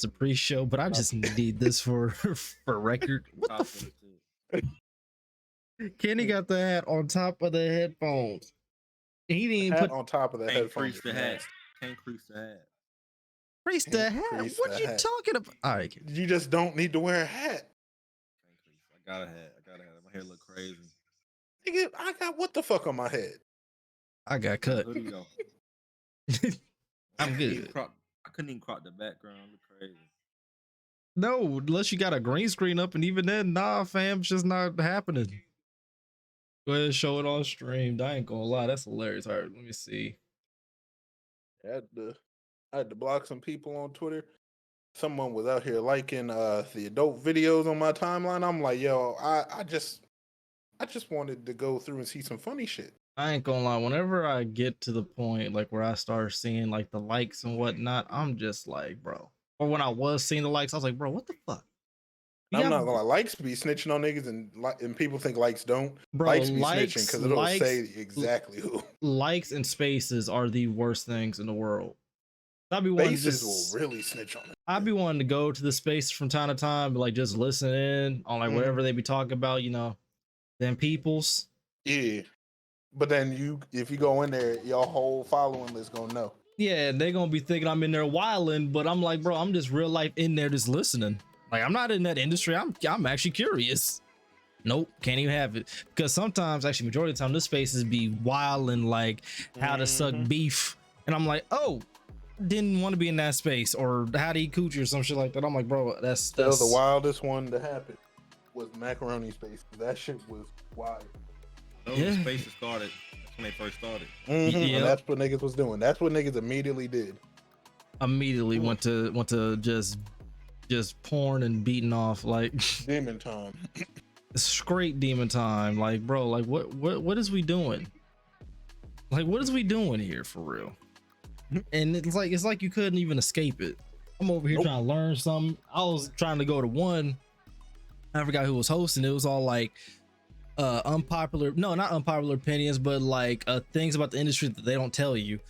the pre-show, but I just need this for record. What the Kenny got the hat on top of the headphones. He didn't Hat put on top of the headphones. Crease the hat. Can't crease the hat. Crease the hat. What you talking about? All right, you just don't need to wear a hat. I got a hat. My hair look crazy. Nigga, I got what the fuck on my head? I got cut. I'm good. I couldn't even crop the background. Look crazy. No, unless you got a green screen up, and even then, nah, fam, it's just not happening. Go ahead and show it on stream. I ain't gonna lie, that's hilarious. All right, let me see. I had to block some people on Twitter. Someone was out here liking the adult videos on my timeline. I'm like, yo, I just wanted to go through and see some funny shit. I ain't gonna lie, whenever I get to the point like where I start seeing like the likes and whatnot, I'm just like, bro. Or when I was seeing the likes, I was like, bro, what the fuck? I'm not gonna lie, likes be snitching on niggas, and people think likes don't. Bro, likes be snitching because it'll say exactly who. Likes and spaces are the worst things in the world. I'd be Spaces will really snitch on it. I'd be wanting to go to the space from time to time, but like just listen in on like whatever they be talking about, you know, them peoples. Yeah. But then if you go in there, your whole following list gonna know. Yeah, they gonna be thinking I'm in there wilding, but I'm like, bro, I'm just real life in there just listening. Like, I'm not in that industry. I'm actually curious. Nope, can't even have it. Because sometimes, actually majority of the time, this spaces be wilding like how to suck beef. And I'm like, oh, didn't want to be in that space, or how to eat coochie or some shit like that. I'm like, bro, that's the wildest one to happen was macaroni space. That shit was wild. Those spaces started. That's when they first started. And that's what niggas was doing. That's what niggas immediately did. Immediately went to just porn and beating off like demon time. Straight demon time. Like, bro, like what is we doing? Like, what is we doing here for real? And it's like you couldn't even escape it. I'm over here trying to learn something. I was trying to go to one. I forgot who was hosting. It was all like not unpopular opinions, but like things about the industry that they don't tell you.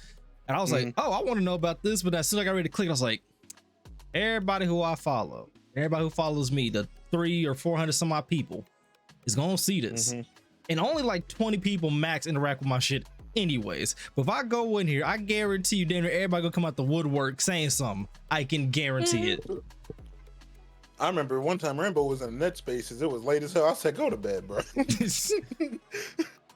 And I was like, oh, I want to know about this. But as soon as I got ready to click, I was like, everybody who I follow, everybody who follows me, the 300 or 400 some odd people is gonna see this. And only like 20 people max interact with my shit anyways. But if I go in here, I guarantee you damn near everybody gonna come out the woodwork saying something. I can guarantee it. I remember one time Rainbow was in the net spaces. It was late as hell. I said, go to bed, bro.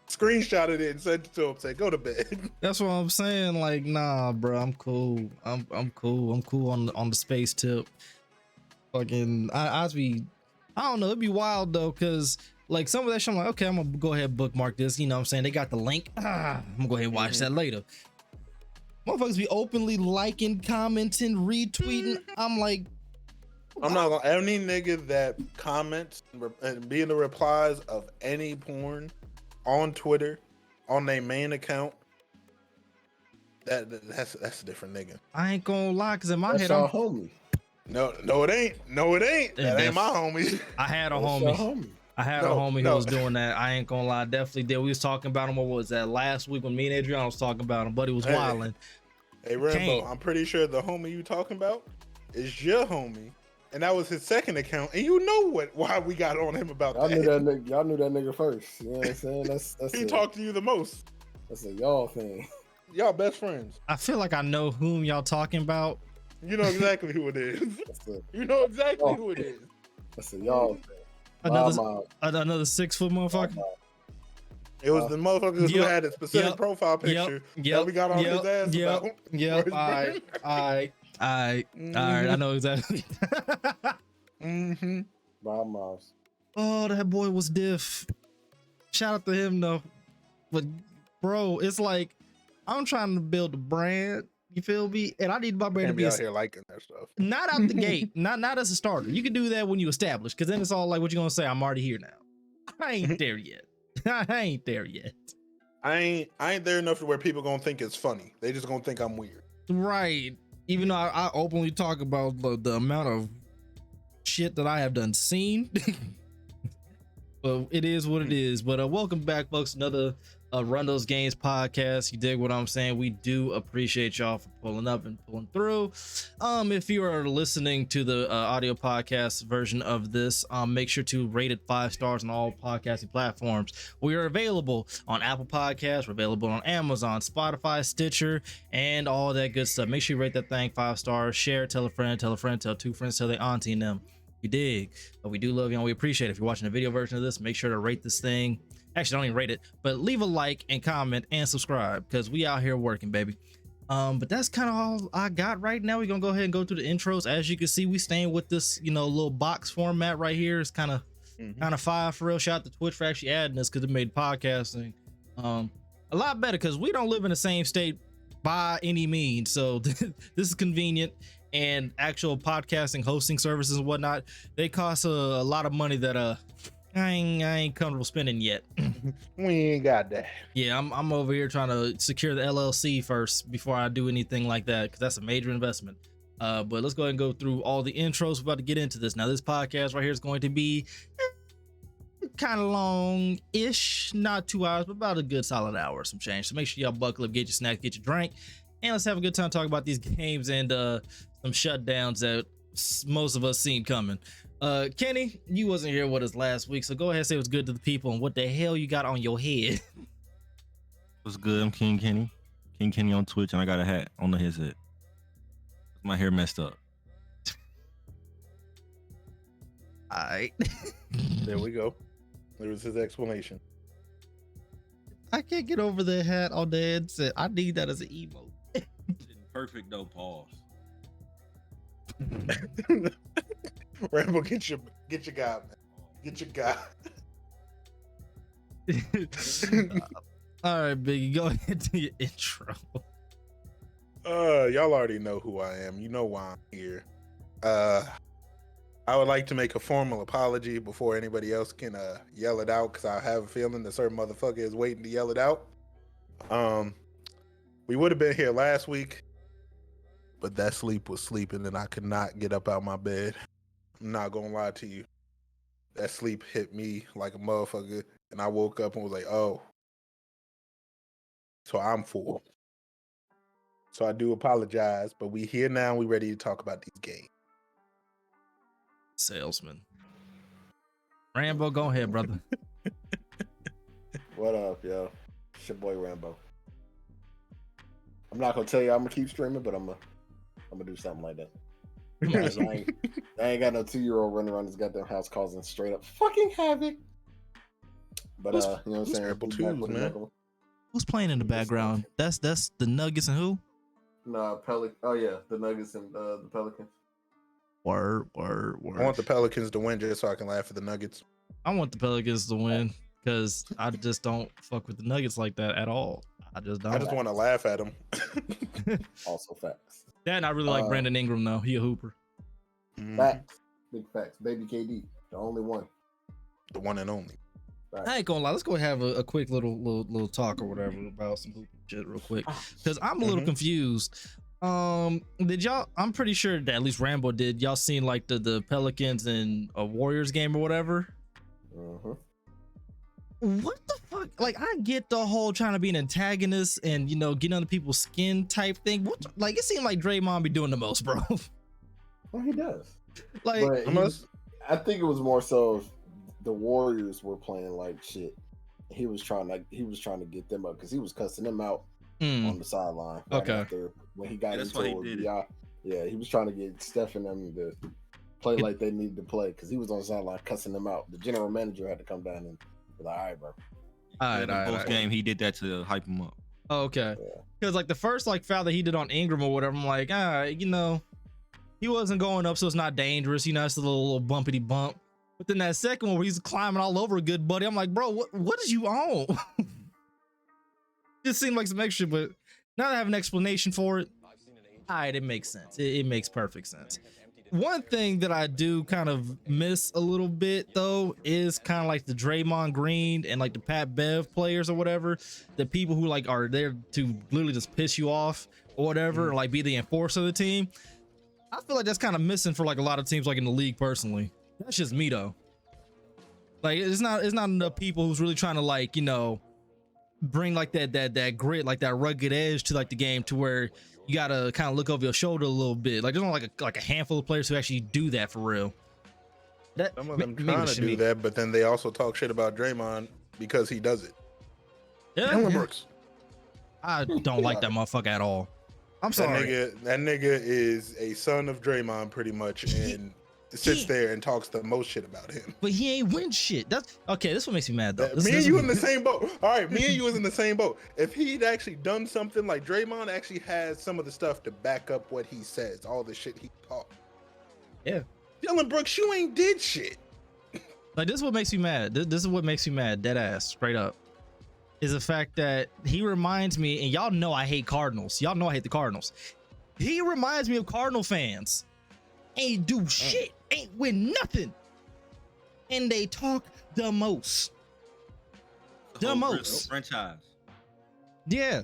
Screenshotted it and sent it to him. Said, go to bed. That's what I'm saying. Like, nah, bro, I'm cool. I'm cool. I'm cool on the space tip. Fucking, I don't know. It'd be wild though, cause like some of that shit, I'm like, okay, I'm gonna go ahead and bookmark this. You know what I'm saying? They got the link. I'm gonna go ahead and watch that later. Motherfuckers be openly liking, commenting, retweeting. I'm like, I'm not gonna, any nigga that comments and be in the replies of any porn on Twitter on their main account, that's a different nigga. I ain't gonna lie, cause in my head, I'm homie. No, it ain't. No, it ain't. That ain't my homie. I had a homie. I had a homie who was doing that. I ain't gonna lie, I definitely did. We was talking about him. What was that last week when me and Adrian was talking about him? Buddy was wilding. Hey Rambo, I'm pretty sure the homie you talking about is your homie. And that was his second account, and you know why we got on him about that. Y'all knew that nigga first. You know what I'm saying? That's he talked to you the most. That's a y'all thing. Y'all best friends. I feel like I know whom y'all talking about. You know exactly who it is. You know exactly who it is. That's a y'all thing. Another 6 foot motherfucker. It was the motherfuckers who had a specific profile picture that we got on his ass about. All right, I know exactly. Bob Miles. Oh, that boy was diff. Shout out to him though. But bro, it's like I'm trying to build a brand. You feel me? And I need my brand to be out here liking that stuff. Not out the gate. Not as a starter. You can do that when you establish, because then it's all like, what you gonna say? I'm already here now. I ain't there yet. I ain't there yet. I ain't there enough to where people gonna think it's funny. They just gonna think I'm weird. Right. Even though I openly talk about the amount of shit that I have done seen. But it is what it is. But welcome back, folks. Another Run Those Games podcast. You dig what I'm saying? We do appreciate y'all for pulling up and pulling through. If you are listening to the audio podcast version of this, make sure to rate it 5 stars on all podcasting platforms. We are available on Apple Podcasts. We're available on Amazon, Spotify, Stitcher, and all that good stuff. Make sure you rate that thing 5 stars. Share, tell a friend, tell 2 friends, tell their auntie and them. You dig? But we do love you and we appreciate it. If you're watching a video version of this, make sure to rate this thing. Actually, don't even rate it, but leave a like and comment and subscribe because we out here working, baby. But that's kind of all I got right now. We're gonna go ahead and go through the intros. As you can see, we staying with this, little box format right here. It's kind of fire for real. Shout out to Twitch for actually adding this because it made podcasting a lot better because we don't live in the same state by any means. So this is convenient. And actual podcasting hosting services and whatnot, they cost a lot of money that I ain't comfortable spending yet. We ain't got that. Yeah, I'm over here trying to secure the LLC first before I do anything like that because that's a major investment. But let's go ahead and go through all the intros. We're about to get into this. Now, this podcast right here is going to be kind of long-ish, not 2 hours, but about a good solid hour or some change. So make sure y'all buckle up, get your snacks, get your drink, and let's have a good time talking about these games and some shutdowns that most of us seen coming. Kenny, you wasn't here with us last week, so go ahead and say what's good to the people and what the hell you got on your head. What's good? I'm King Kenny. King Kenny on Twitch, and I got a hat on his head. My hair messed up. All right. There we go. There was his explanation. I can't get over the hat on the head. Said I need that as an emote. Perfect, no pause. Rambo, get your guy, man. Get your guy. All right, Biggie, go ahead to your intro. Y'all already know who I am. You know why I'm here. I would like to make a formal apology before anybody else can yell it out, because I have a feeling that certain motherfucker is waiting to yell it out. We would have been here last week, but that sleep was sleeping and I could not get up out my bed. I'm not gonna lie to you. That sleep hit me like a motherfucker, and I woke up and was like, oh. So I'm full. So I do apologize, but we here now. We ready to talk about these games. Salesman. Rambo, go ahead, brother. What up, yo? It's your boy Rambo. I'm not gonna tell you I'm gonna keep streaming, but I'm gonna do something like that. I ain't got no 2-year-old running around this goddamn house causing straight up fucking havoc. But you know what I'm saying? Triple twos, man. Who's playing in the background? That's the Nuggets and who? Nah, Oh yeah, the Nuggets and the Pelicans. Word. I want the Pelicans to win just so I can laugh at the Nuggets. I want the Pelicans to win because I just don't fuck with the Nuggets like that at all. I just don't. I just want to laugh at them. Also facts. That and I really like Brandon Ingram though. He a hooper. Facts. Big facts. Baby KD, the only one. The one and only. Right. I ain't gonna lie. Let's go have a quick little talk or whatever about some hooping shit real quick because I'm a little confused. Did y'all? I'm pretty sure that at least Rambo did. Y'all seen like the Pelicans and a Warriors game or whatever? What the fuck? Like, I get the whole trying to be an antagonist and getting under people's skin type thing. What? Like, it seemed like Draymond be doing the most, bro. Well, he does. Like, I think it was more so the Warriors were playing like shit. He was trying to get them up because he was cussing them out on the sideline. After when he got into it. Yeah, he was trying to get Steph and them to play like they needed to play because he was on the sideline cussing them out. The general manager had to come down and be like, all right, bro. All right. Post game, he did that to hype him up. Okay. Because like the first foul that he did on Ingram or whatever, I'm like, he wasn't going up, so it's not dangerous. It's a little bumpity bump. But then that second one where he's climbing all over a good buddy, I'm like, bro, what is you on? It seemed like some extra, but now that I have an explanation for it, all right, it makes sense. It makes perfect sense. One thing that I do kind of miss a little bit though is kind of like the Draymond Green and like the Pat Bev players or whatever, the people who like are there to literally just piss you off or whatever, or like be the enforcer of the team. I feel like that's kind of missing for like a lot of teams like in the league personally. That's just me though. Like it's not enough people who's really trying to like, bring like that grit, like that rugged edge to like the game, to where you gotta kind of look over your shoulder a little bit. Like there's only like a handful of players who actually do that for real. Some of them trying to do that, but then they also talk shit about Draymond because he does it. Yeah, Dylan Brooks. I don't like that motherfucker at all. I'm sorry. That nigga is a son of Draymond pretty much, and sits there and talks the most shit about him. But he ain't win shit. That's okay. This what makes me mad though. Me and you in the same boat. All right, me and you was in the same boat. If he'd actually done something, like Draymond actually has some of the stuff to back up what he says, all the shit he taught. Yeah. Dylan Brooks, you ain't did shit. Like this is what makes me mad. This is what makes me mad, dead ass, straight up. Is the fact that he reminds me, and y'all know I hate Cardinals. Y'all know I hate the Cardinals. He reminds me of Cardinal fans. Ain't do shit, ain't win nothing. And they talk the most. The most. Franchise. Yeah.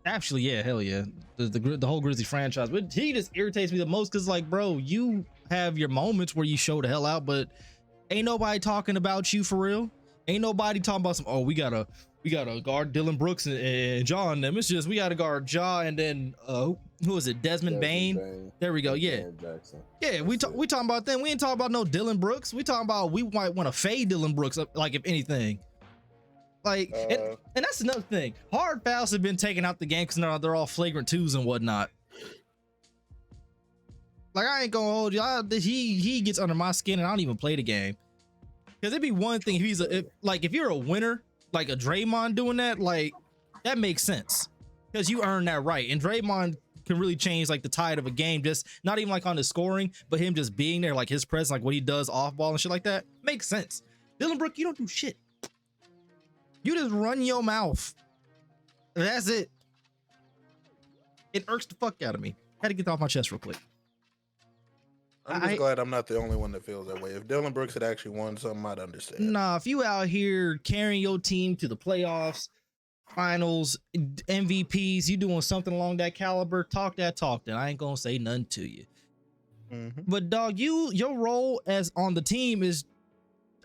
Actually, yeah, hell yeah. The whole Grizzly franchise. But he just irritates me the most because, like, bro, you have your moments where you show the hell out, but ain't nobody talking about you for real. Ain't nobody talking about some, oh, we gotta guard Dylan Brooks and Ja and them. It's just we gotta guard Ja and then who is it? Desmond Bane. There we go. Yeah. Yeah, we talking about them. We ain't talking about no Dylan Brooks. We talking about we might want to fade Dylan Brooks, like, if anything. Like, and that's another thing. Hard fouls have been taken out the game because now they're all flagrant twos and whatnot. Like, I ain't gonna hold you. He gets under my skin and I don't even play the game. Because it'd be one thing if you're a winner, like a Draymond doing that, like, that makes sense. Because you earned that right. And Draymond can really change like the tide of a game, just not even like on his scoring, but him just being there, like his presence, like what he does off ball and shit like that, makes sense. Dylan Brooks, you don't do shit. You just run your mouth. That's it. It irks the fuck out of me. Had to get that off my chest real quick. I'm just glad I'm not the only one that feels that way. If Dylan Brooks had actually won something, I'd understand. Nah, if you out here carrying your team to the playoffs, finals, MVPs, you doing something along that caliber, talk that talk. Then I ain't gonna say nothing to you. But dog, your role as on the team is,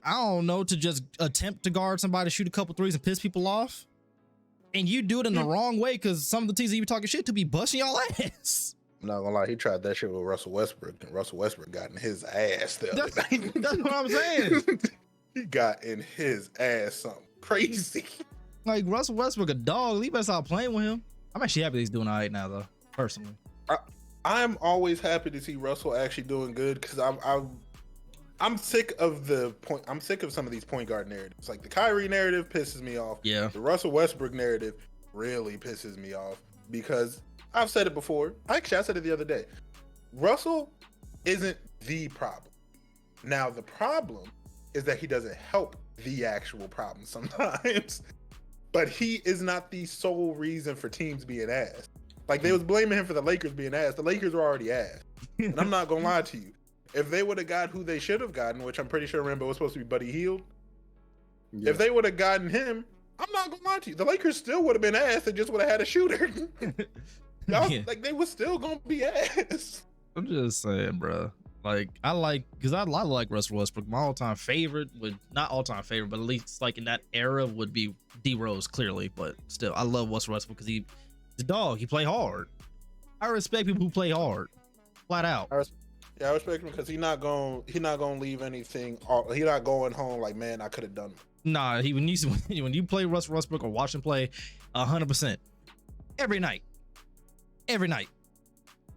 I don't know, to just attempt to guard somebody, shoot a couple threes and piss people off. And you do it in the wrong way because some of the teams that you talking shit to be busting y'all ass. I'm not gonna lie, he tried that shit with Russell Westbrook, and Russell Westbrook got in his ass the other night. That's what I'm saying. He got in his ass something crazy. Like, Russell Westbrook a dog. You better stop playing with him. I'm actually happy he's doing all right now, though, personally. I'm always happy to see Russell actually doing good because I'm sick of I'm sick of some of these point guard narratives. Like the Kyrie narrative pisses me off. Yeah. The Russell Westbrook narrative really pisses me off because I've said it before. Actually, I said it the other day. Russell isn't the problem. Now, the problem is that he doesn't help the actual problem sometimes. But he is not the sole reason for teams being ass. Like, they was blaming him for the Lakers being ass. The Lakers were already ass. And I'm not going to lie to you. If they would have got who they should have gotten, which I'm pretty sure, remember, was supposed to be Buddy Hield. Yeah. If they would have gotten him, I'm not going to lie to you. The Lakers still would have been ass. They just would have had a shooter. Like, they was still going to be ass. I'm just saying, bro. Like, I like Russell Westbrook. My all-time favorite not all-time favorite, but at least like in that era would be D Rose, clearly. But still, I love Russell Westbrook because he's a dog. He play hard. I respect people who play hard, flat out. I respect him because he's not gonna leave anything. He's not going home like, man, I could have done it. Nah, when you play Russell Westbrook or watch him play, 100% every night.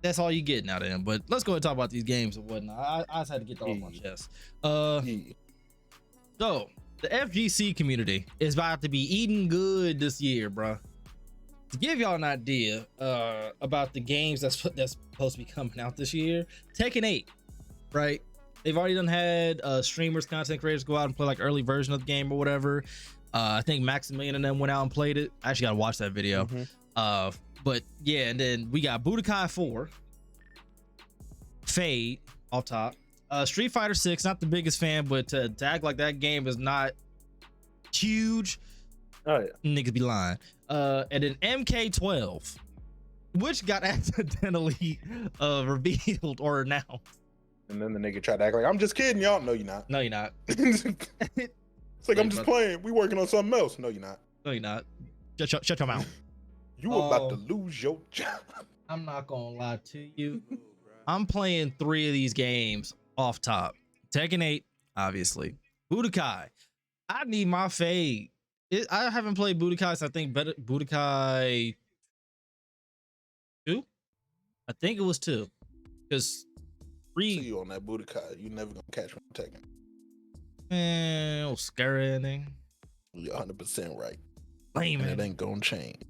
That's all you get out of him. But let's go ahead and talk about these games and whatnot. I just had to get that off my chest. So the FGC community is about to be eating good this year, bro. To give y'all an idea about the games that's supposed to be coming out this year, Tekken 8, right? They've already had streamers, content creators go out and play like early version of the game or whatever. I think Maximilian and them went out and played it. I actually gotta watch that video. But yeah, and then we got Budokai 4, Fade off top, Street Fighter 6. Not the biggest fan, but to act like that game is not huge, oh yeah, niggas be lying. And then MK12, which got accidentally revealed or announced. And then the nigga tried to act like, I'm just kidding, y'all. No, you're not. No, you're not. It's like, I'm just playing. We working on something else. No, you're not. No, you're not. Shut your mouth. You about to lose your job. I'm not gonna lie to you. I'm playing 3 of these games off top. Tekken 8, obviously. Budokai. I need my fade. I haven't played Budokai, so I think better Budokai 2. I think it was 2. Because 3. See you on that Budokai. You never gonna catch me Tekken. Man, don't scare anything. You're 100% right. Lame, And it ain't gonna change.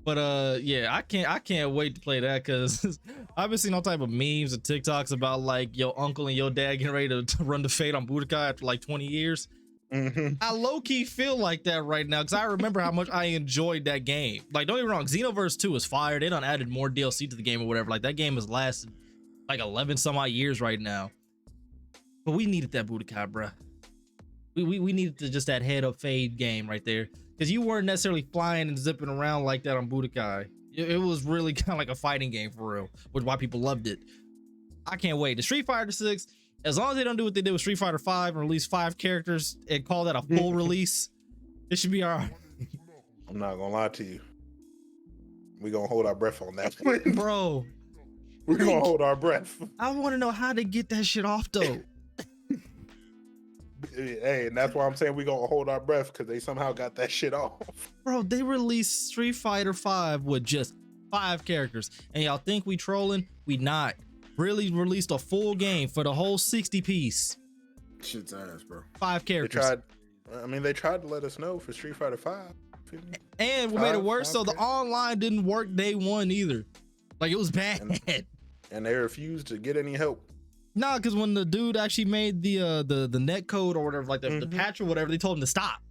But yeah, I can't wait to play that because I've been seeing all type of memes and TikToks about like your uncle and your dad getting ready to run the fade on Budokai after like 20 years. I low-key feel like that right now because I remember how much I enjoyed that game. Like, don't get me wrong, Xenoverse 2 is fire. They done added more DLC to the game or whatever. Like, that game has lasted like 11 some odd years right now. But we needed that Budokai, bruh. We needed to just that head up fade game right there. Because you weren't necessarily flying and zipping around like that on Budokai. It was really kind of like a fighting game for real, which is why people loved it. I can't wait. The Street Fighter 6, as long as they don't do what they did with Street Fighter 5 and release 5 characters and call that a full release, it should be all right. I'm not gonna lie to you. We're gonna hold our breath on that. Bro. We're gonna hold our breath. I want to know how they get that shit off though. Hey, and that's why I'm saying we're gonna hold our breath because they somehow got that shit off. Bro, they released Street Fighter 5 with just 5 characters. And y'all think we trolling? We not. Really released a full game for the whole 60 piece. Shit's ass, bro. 5 characters. They tried to let us know for Street Fighter 5. And what made it worse, so the online didn't work day 1 either. Like, it was bad. And they refused to get any help. Nah, because when the dude actually made the net code or whatever, like the patch or whatever, they told him to stop.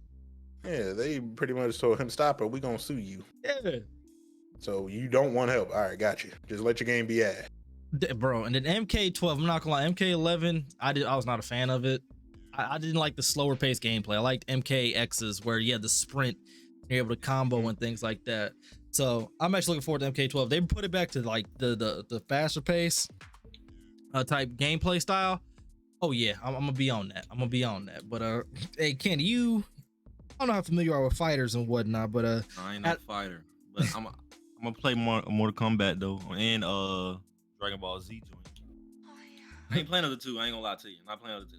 Yeah, they pretty much told him, stop or we gonna sue you. Yeah. So you don't want help. All right, got you. Just let your game be ass. Bro, and then MK12, I'm not gonna lie, MK11, I was not a fan of it. I didn't like the slower paced gameplay. I liked MKX's where you had the sprint, you're able to combo and things like that. So I'm actually looking forward to MK12. They put it back to like the faster pace type gameplay style. Oh yeah, I'm gonna be on that. But hey Ken, I don't know how familiar you are with fighters and whatnot, but I ain't no fighter, but I'm gonna play more Mortal Kombat though, and Dragon Ball Z joint. I ain't playing other 2. I ain't gonna lie to you. I'm not playing other 2.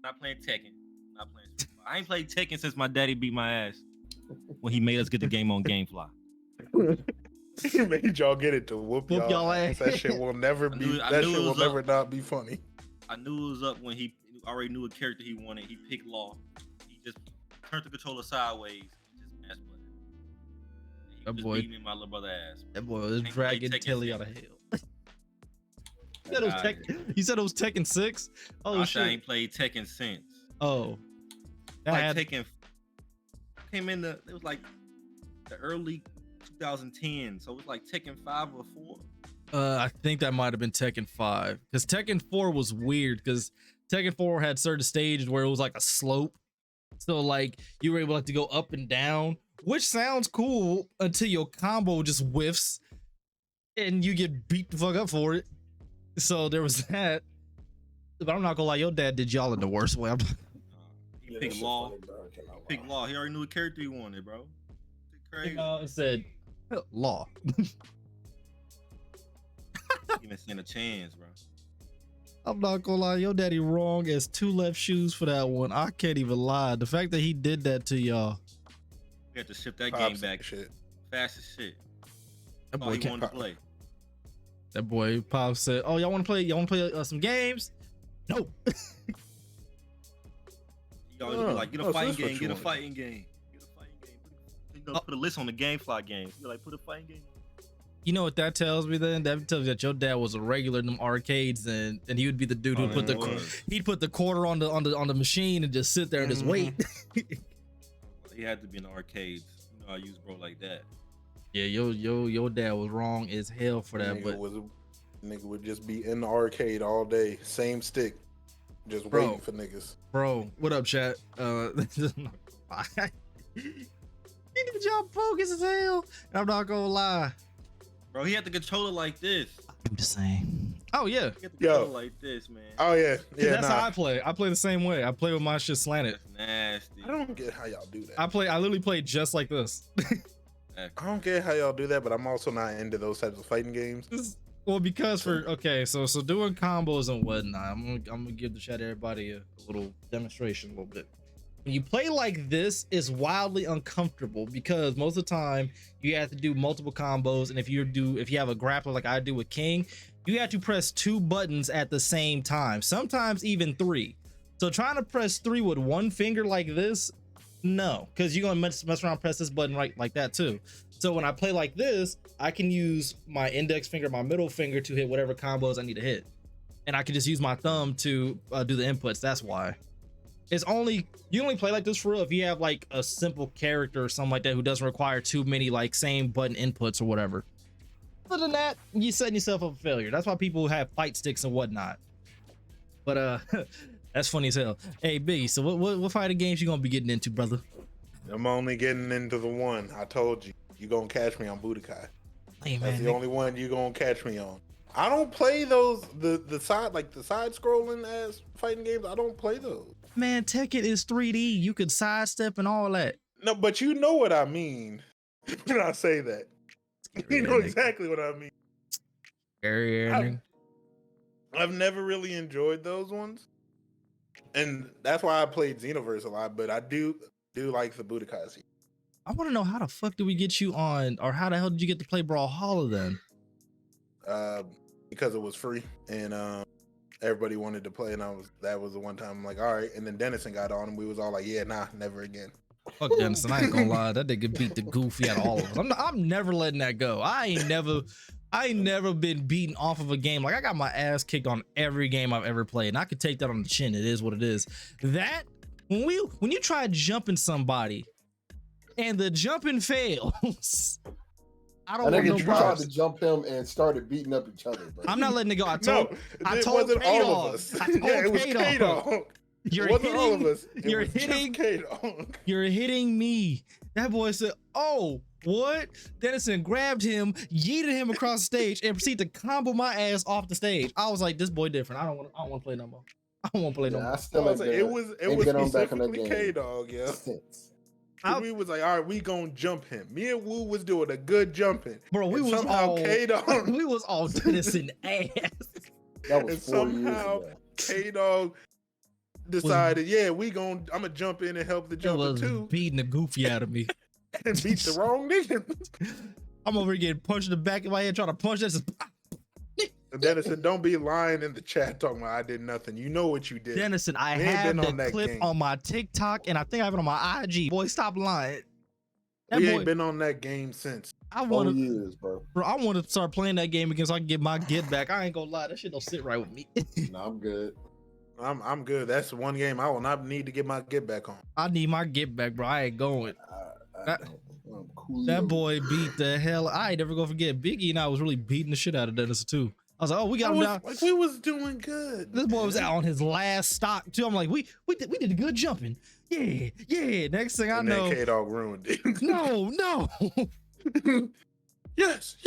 Not playing Tekken. Not playing Street Fighter. I ain't played Tekken since my daddy beat my ass when he made us get the game on GameFly. He made y'all get it to whoop y'all ass. That shit will never be. That shit will never not be funny. I knew it was up when he already knew a character he wanted. He picked Law. He just turned the controller sideways and just mashed button. He was beating in my little brother ass. That boy was dragging Tilly out of hell. You said it was Tekken 6? Oh shit! I ain't played Tekken since. Oh, Tekken came in it was like the early 2010, so it was like Tekken 5 or 4. I think that might have been Tekken 5 because Tekken 4 was weird because Tekken 4 had certain stages where it was like a slope, so like you were able to go up and down, which sounds cool until your combo just whiffs and you get beat the fuck up for it. So there was that. But I'm not gonna lie, your dad did y'all in the worst way. He picked Law. He already knew what character he wanted, bro. Crazy. It said Law. Even stand a chance, bro. I'm not gonna lie, your daddy wrong as 2 left shoes for that one. I can't even lie. The fact that he did that to y'all. We had to ship that game back fast as shit. That boy wanted to play. That boy Pop said, "Oh, y'all want to play some games?" No. Y'all be like, get a fighting game, get a fighting game. Put a list on the GameFly games. You're like, put a fighting game. You know what that tells me then? That tells me that your dad was a regular in them arcades, and he would be the dude who put the quarter on the machine and just sit there and just wait. He had to be in the arcades. You know, I use bro like that. Yeah, your dad was wrong as hell for that. Nigga would just be in the arcade all day, same stick, just waiting for niggas. Bro, what up, chat? He did y'all bogus as hell. I'm not gonna lie. Bro, he had the controller like this. I'm just saying. Oh yeah. You get the Yo. controller like this, man. Oh yeah, yeah. That's how I play. I play the same way. I play with my shit slanted. That's nasty. I don't get how y'all do that. I literally play just like this. I don't get how y'all do that, but I'm also not into those types of fighting games. Well, because so doing combos and whatnot, I'm gonna give the chat everybody a little demonstration a little bit. When you play like this, it's wildly uncomfortable because most of the time you have to do multiple combos, and if you have a grappler like I do with King, you have to press 2 buttons at the same time, sometimes even 3. So trying to press 3 with one finger like this, no, because you're gonna mess around, press this button right like that too. So when I play like this, I can use my index finger, my middle finger to hit whatever combos I need to hit, and I can just use my thumb to do the inputs. That's why. You only play like this for real if you have like a simple character or something like that who doesn't require too many like same button inputs or whatever. Other than that, you're setting yourself up for failure. That's why people have fight sticks and whatnot. But that's funny as hell. Hey Biggie, so what fighting games you gonna be getting into, brother? I'm only getting into the one. I told you, you gonna catch me on Budokai. Hey, man, That's the only one you gonna catch me on. I don't play those the side scrolling ass fighting games. I don't play those. Man, Tekken is 3D. You could sidestep and all that. No, but you know what I mean when I say that. You know exactly what I mean. I've never really enjoyed those ones, and that's why I played Xenoverse a lot. But I do like the Budokai series. I want to know how the fuck did we get you on, or how the hell did you get to play Brawlhalla then? Because it was free, and everybody wanted to play, and that was the one time I'm like, all right. And then Dennison got on, and we was all like, yeah, nah, never again. Fuck Dennison, I ain't gonna lie, that nigga beat the goofy out of all of us. I'm never letting that go. I ain't never been beaten off of a game. Like, I got my ass kicked on every game I've ever played, and I could take that on the chin. It is what it is. That when you try jumping somebody and the jumping fails, I don't want no you tried to jump him and started beating up each other, bro. I'm not letting it go. I told it wasn't all of us. Yeah, it was K-Dog. All of us. You're hitting me. That boy said, "Oh, what?" Dennison grabbed him, yeeted him across the stage, and proceeded to combo my ass off the stage. I was like, "This boy different. I don't want to play no more. I don't want to play no more." It was specifically K-Dog, yeah. We was like, all right, we gonna jump him. Me and Woo was doing a good jumping, bro. We was all Dennison ass. That was 4 years ago. K-Dog decided, I'm gonna jump in and help the jumper too. Beating the goofy out of me and beat the wrong nigga. I'm over here getting punched in the back of my head trying to punch this. Dennison, don't be lying in the chat talking about I did nothing. You know what you did. Dennison, I have the clip on my TikTok, and I think I have it on my IG. Boy, stop lying. We ain't been on that game since. I want years, bro. I want to start playing that game again so I can get my get back. I ain't gonna lie, that shit don't sit right with me. No, I'm good. I'm good. That's one game I will not need to get my get back on. I need my get back, bro. I ain't going. That boy beat the hell. I ain't never gonna forget. Biggie and I was really beating the shit out of Dennison too. I was like, oh, we got him down. Like, we was doing good. This boy was out on his last stock too. I'm like, we did a good jumping. Yeah. Next thing I know, K-Dog ruined it. No. Yes.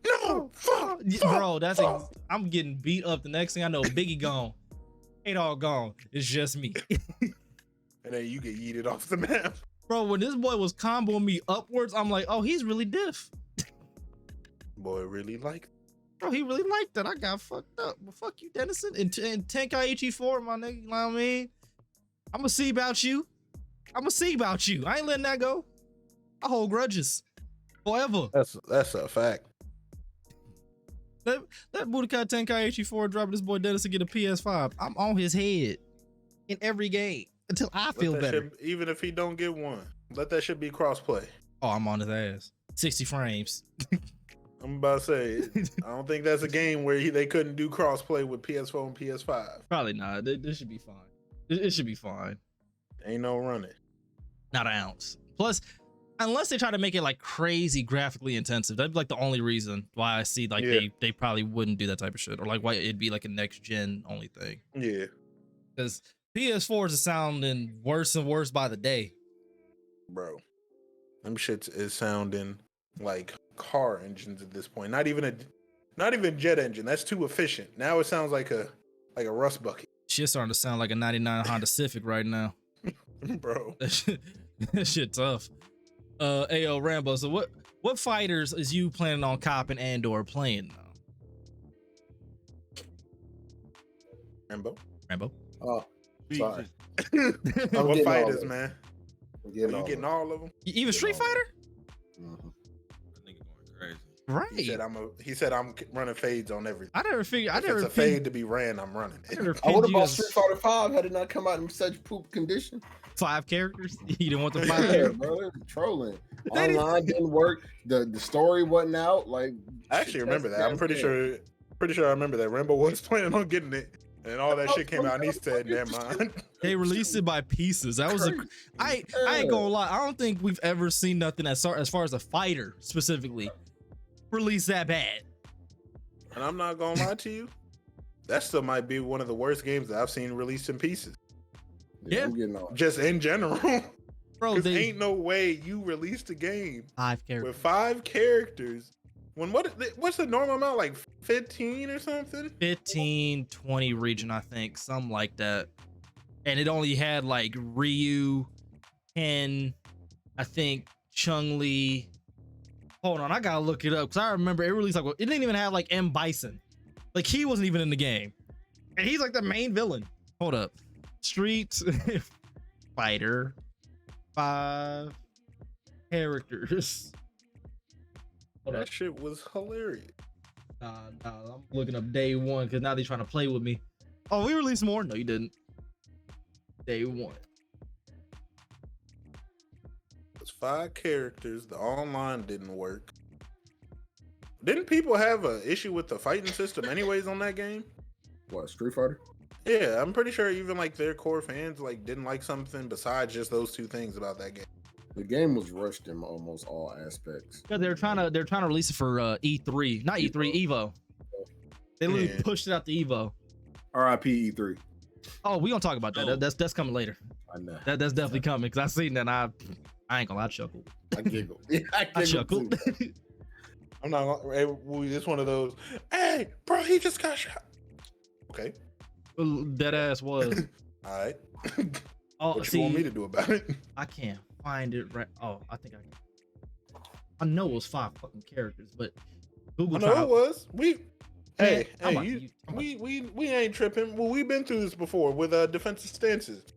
No, fuck. Bro, I'm getting beat up. The next thing I know, Biggie gone. K-Dog gone. It's just me. And then you get yeeted off the map. Bro, when this boy was comboing me upwards, I'm like, oh, he's really diff. Boy, really liked. Bro, he really liked that. I got fucked up. But fuck you, Dennison. And Tenkaichi 4, my nigga, you know what I mean? I'm gonna see about you. I ain't letting that go. I hold grudges forever. That's a fact. That Budokai Tenkaichi 4 dropping this boy Dennison get a PS5. I'm on his head in every game until I feel better. Even if he don't get one, let that shit be crossplay. Oh, I'm on his ass. 60 frames. I'm about to say, I don't think that's a game where they couldn't do crossplay with PS4 and PS5. Probably not. This should be fine. It should be fine. Ain't no running. Not an ounce. Plus, unless they try to make it like crazy graphically intensive, that'd be like the only reason why I see like they probably wouldn't do that type of shit, or like why it'd be like a next gen only thing. Yeah. Because PS4s are sounding worse and worse by the day. Bro, them shits is sounding like car engines at this point. Not even Not even jet engine. That's too efficient. Now it sounds like a rust bucket. Shit starting to sound like a 99 Honda Civic right now. Bro. That shit tough. Ayo Rambo, so what fighters is you planning on copping and or playing now? Rambo. Oh, sorry. What fighters, man? You getting all of them? Even Street Fighter? Mm-hmm. That nigga going crazy. Right. He said I'm running fades on everything. I never figured. If it's a fade to be ran, I'm running it. I would have bought Street Fighter 5 had it not come out in such poop condition. 5 characters? You didn't want the 5 Yeah, characters? bro, trolling. Online didn't work. The story wasn't out. Like, I actually remember that. I'm pretty sure I remember that. Rambo was planning on getting it, and all that shit came out, and he said, "Never mind." They released it by pieces. That was I ain't gonna lie. I don't think we've ever seen nothing as far as a fighter specifically released that bad. And I'm not gonna lie to you, that still might be one of the worst games that I've seen released in pieces. Yeah. Just in general. Bro, Because ain't no way you released a game 5 characters with 5 characters. What's the normal amount? Like 15 or something? 15, 20 region, I think, something like that. And it only had like Ryu, Ken, I think Chun-Li. Hold on, I gotta look it up because I remember it released like it didn't even have like M. Bison. Like he wasn't even in the game. And he's like the main villain. Hold up. Street Fighter 5 characters. That shit was hilarious. Nah, I'm looking up day one because now they're trying to play with me. Oh, we released more? No, you didn't. Day one. It's 5 characters. The online didn't work. Didn't people have an issue with the fighting system anyways on that game? What, Street Fighter? Yeah, I'm pretty sure even like their core fans like didn't like something besides just those 2 things about that game. The game was rushed in almost all aspects. Yeah, they're trying to release it for E3, not E3, Evo. They literally pushed it out to Evo. R.I.P. E3. Oh, we gonna talk about that. That's coming later. I know. That's definitely coming because I seen that. And I ain't gonna lie, I chuckled. I giggled. I chuckled. I'm not. It's one of those. Hey, bro, he just got shot. Okay. That ass was. All right. Oh, what you want me to do about it? I can't find it right. Oh, I think I know it was 5 fucking characters, but Google. I know it was. We we ain't tripping. Well, we've been through this before with defensive stances.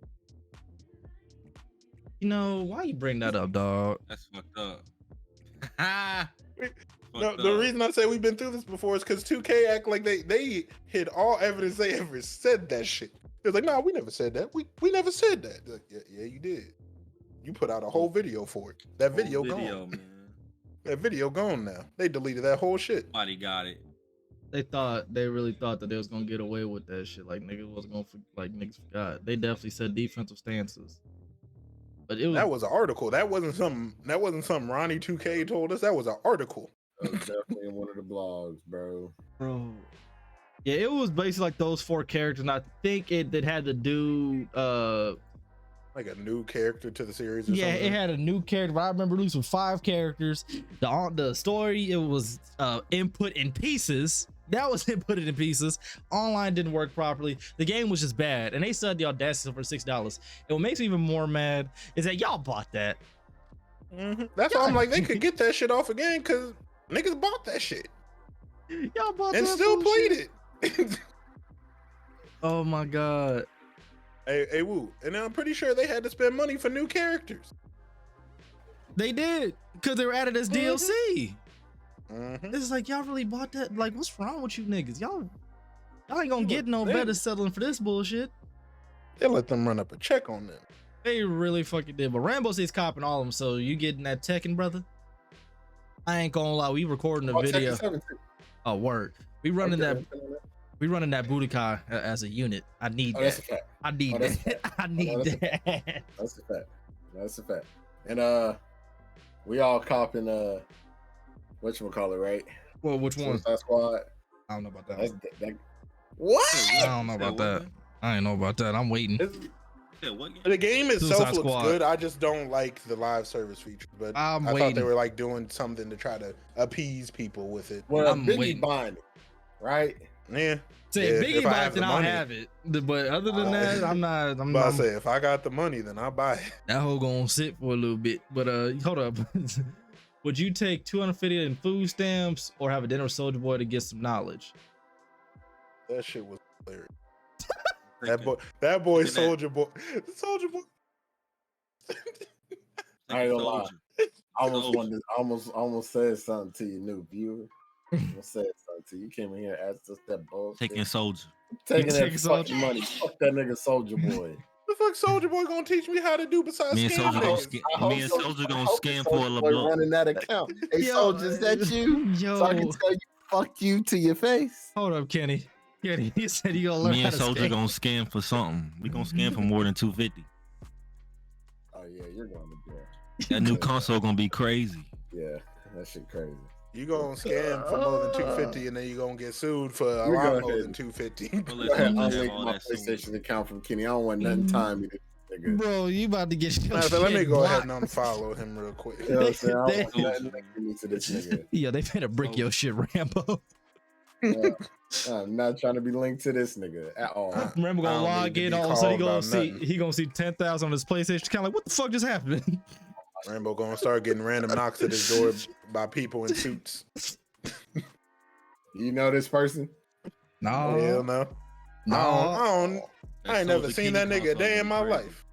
You know why you bring that up, dog? That's fucked up. No, the reason I say we've been through this before is because 2K act like they hid all evidence they ever said that shit. It was like, nah, we never said that. We never said that. Like, yeah, you did. You put out a whole video for it. That video gone. Man. That video gone now. They deleted that whole shit. Nobody got it. They really thought that they was gonna get away with that shit. Like niggas wasn't gonna niggas forgot. They definitely said defensive stances. But that was an article. That wasn't something Ronnie 2K told us. That was an article. That was definitely in one of the blogs, bro. Yeah, it was basically like those 4 characters, and I think it had to do like a new character to the series. Yeah, something. it had a new character, but I remember losing 5 characters. The story, it was input in pieces. That was inputted in pieces. Online didn't work properly. The game was just bad, and they said the audacity for $6. And what makes me even more mad is that y'all bought that. Mm-hmm. That's why I'm like, they could get that shit off again because niggas bought that shit. Y'all bought and that still played it. Oh my god. Hey, woo. And I'm pretty sure they had to spend money for new characters. They did, because they were added as DLC. Mm-hmm. This is like, y'all really bought that? Like, what's wrong with you niggas? Y'all ain't gonna get no better settling for this bullshit. They let them run up a check on them. They really fucking did. But Rambo says copping all of them, so you getting that Tekken, brother? I ain't gonna lie, we recording the video. Oh, word. We running that Budokai as a unit. I need that. That's a fact. I need that. I need that. That's a fact. That's a fact. And we all copping whatchamacallit, right? Well, which one? Suicide Squad. I don't know about that. What? I don't know about that. I ain't know about that. I'm waiting. said what? Game? The game itself Suicide looks Squad. good. I just don't like the live service feature. But I thought they were like doing something to try to appease people with it. Well, I'm Biggie waiting. buying it, right? Yeah. Say Yeah, Biggie if I buy have it, the then I'll money. have it. But other than that, I'm not. But I say if I got the money, then I'll buy it. That hoe gonna sit for a little bit. But hold up. Would you take 250 in food stamps or have a dinner with Soldier Boy to get some knowledge? That shit was hilarious. that boy, Soldier Boy. I ain't gonna lie. I almost said something to you, new viewer. I almost said something to you. You came in here and asked us that bullshit. Taking Soldier. Taking that fucking money. Fuck that nigga Soldier Boy. The fuck Soldier Boy gonna teach me how to do besides Me and scam Soldier niggas? gonna scan for a LeBlanc. Running that account. Hey, Soldier, is that you? Yo, So I can tell you, fuck you to your face. hold up, Kenny. Kenny, he said you gonna learn Me how and to Soldier skate. gonna scan for something. We gonna scan for more than 250. Oh yeah, you're going to jail. That new console gonna be crazy. Yeah, that shit crazy. You gonna scam for more than 250 and then you gonna get sued for a You lot go more ahead. than 250. Well, Go let's ahead, not have unlink all my that soon. PlayStation account from Kenny. I don't want nothing time me, nigga. Bro, you about to get your Matter of fact, let me shit go ahead blocked. and unfollow him real quick. You know what I'm saying? I don't want They- nothing linking me to this nigga. Yeah, they finna brick your shit, Rambo. Yeah. I'm not trying to be linked to this nigga at all. Rambo I gonna don't log need to in, be all of a sudden called about nothing. he gonna see 10,000 on his PlayStation. Kind of like, what the fuck just happened? Rambo gonna start getting random knocks at his door by people in suits. You know this person? No, Hell no. I ain't never seen that nigga a day in my life.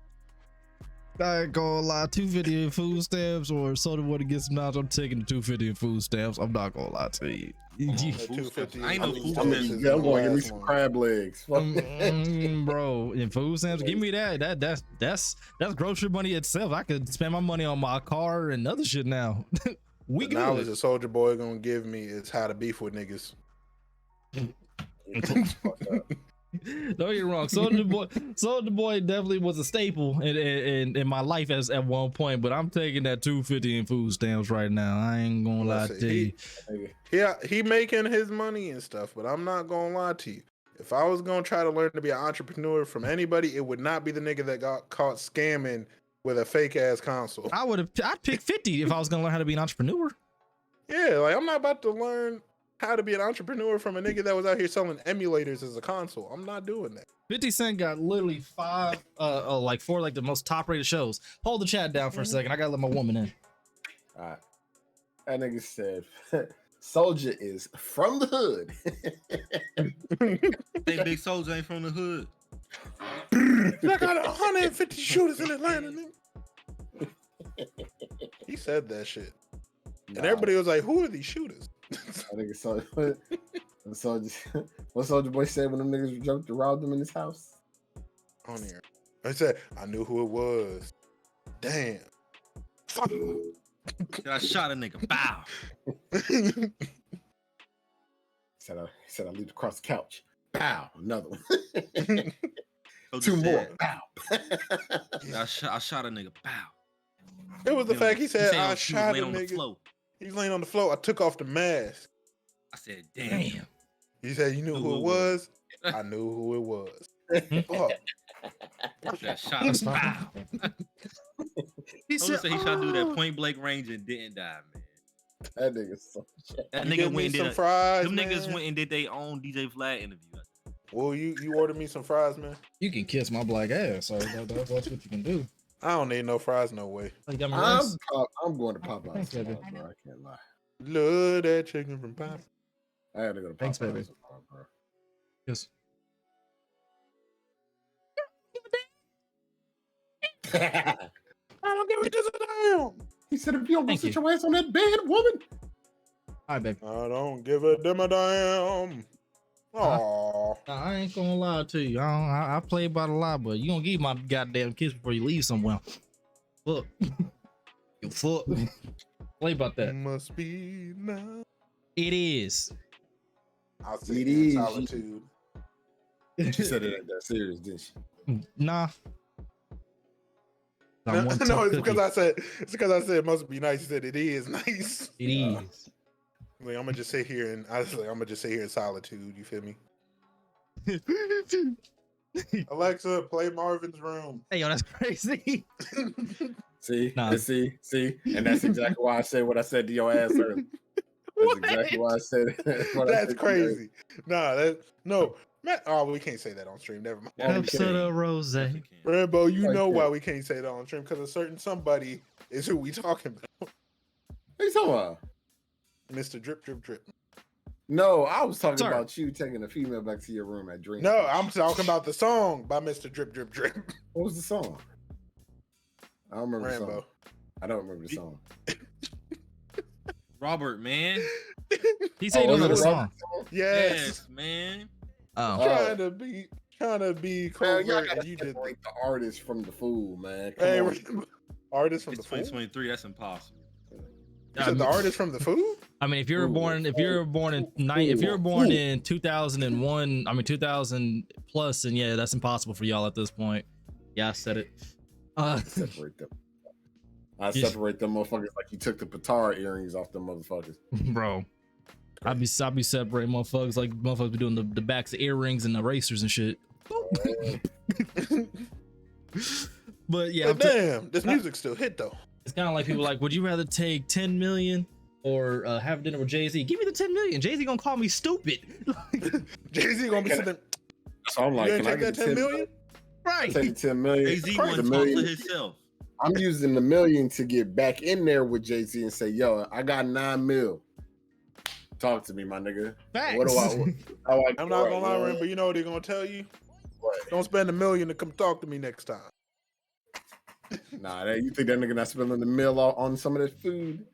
I ain't gonna lie, 250 in food stamps or soda water to get some knowledge. I'm taking the 250 in food stamps. I'm not gonna lie to you. The 250. I ain't no I'm food telling stamps. you, Yeah, I'm going to give me last some one. crab legs. Fuck Bro, in food stamps, give me that. That's grocery money itself. I could spend my money on my car and other shit now. We The knowledge good. a Soldier Boy gonna give me is how to beef with niggas. Don't get me wrong. Soldier Boy definitely was a staple in my life at one point, but I'm taking that 250 in food stamps right now. I ain't gonna lie Listen, to you. Yeah, he making his money and stuff, but I'm not gonna lie to you. If I was gonna try to learn to be an entrepreneur from anybody, it would not be the nigga that got caught scamming with a fake ass console. I'd pick 50 if I was gonna learn how to be an entrepreneur. Yeah, like I'm not about to learn how to be an entrepreneur from a nigga that was out here selling emulators as a console. I'm not doing that. 50 Cent got literally four like the most top rated shows. Hold the chat down for a second. I gotta let my woman in. All right. That nigga said, Soldier is from the hood. Hey, Big Soldier ain't from the hood. I got 150 shooters in Atlanta, nigga. He said that shit. And everybody was like, who are these shooters? I think it's what Soldier Boy said when them niggas jumped to rob them in his house. On here. I said, I knew who it was. Damn. Fuck. I shot a nigga. Bow. Said I leaped across the couch. Pow, another one. Soldier Two more. said, Pow. I shot a nigga. Bow. It was the fact he said, I he was shot a laying on the nigga. floor. He's laying on the floor. I took off the mask. I said, damn. He said, you knew who it was? I knew who it was. Fuck. That shot him. Bow. He Soldier said he tried to do that "Oh." point blank range and didn't die, man. That nigga's so shit. That You nigga give me went and some did fries, them niggas man? went and did their own DJ Vlad interview. Well, you ordered me some fries, man? You can kiss my black ass, so that's what you can do. I don't need no fries, no way. You got my I'm rice? going to Popeyes Thanks, baby. tomorrow, bro. I can't lie. Love that chicken from Pop. I gotta go to Popeyes Thanks, baby. tomorrow, bro. Yes. I don't give a damn. He said, if you don't go Thank sit you. your ass on that bed, woman. All right, baby. I don't give a damn. Aww. Nah, I ain't gonna lie to you. I play by the lie, but you gonna give my goddamn kiss before you leave somewhere. Fuck. You fuck. Play about that. Must be now. It is. I'll It sit is. in solitude. She said it ain't that serious, didn't she? Nah. No, I'm one tough it's cookie. because I said it must be nice. He said it is nice. It is. Like, I'm gonna just sit here and I'm gonna just sit here in solitude. You feel me? Alexa, play Marvin's Room. Hey, yo, that's crazy. See, Nah. see, and that's exactly why I said what I said to your ass earlier. That's exactly why I said what I That's said crazy. No. Man, oh, we can't say that on stream. Never mind. Episode of Rose. Rambo, you Like know that. why we can't say that on stream, because a certain somebody is who we talking about. What you talking about? Mr. Drip Drip Drip. No, I was talking Sir. about you taking a female back to your room at Dream. No, I'm talking about the song by Mr. Drip Drip Drip. What was the song? I don't remember the song. Rambo. I don't remember the song. Robert, man. He said he don't know the song. Yes. man. Oh, Trying to be Man, covert, y'all gotta and you did separate the artist from the fool, man. Come Hey, on. artist from It's the food. 2023. That's impossible. You said the artist from the food? I mean, if you were born in 2001, I mean 2000 plus, and yeah, that's impossible for y'all at this point. Yeah, I said it. Separate them. I separate them motherfuckers like you took the Patara earrings off them motherfuckers. Bro, I be separating motherfuckers like motherfuckers be doing the backs of earrings and erasers and shit. But yeah, But damn, this music still hit though. it's kind of like people like, would you rather take 10 million or have dinner with Jay-Z? Give me the 10 million. Jay-Z gonna call me stupid. Jay-Z gonna be sitting. So I'm like, You ain't can I take get that 10 million? Right. Take the 10 million. Jay-Z The wants million. to himself. I'm using the million to get back in there with Jay-Z and say, yo, I got 9 mil. Talk to me, my nigga. Facts. What do I I'm not gonna lie, Ren, but you know what they're gonna tell you? What? Don't spend $1 million to come talk to me next time. Nah, you think that nigga not spending the meal on some of this food?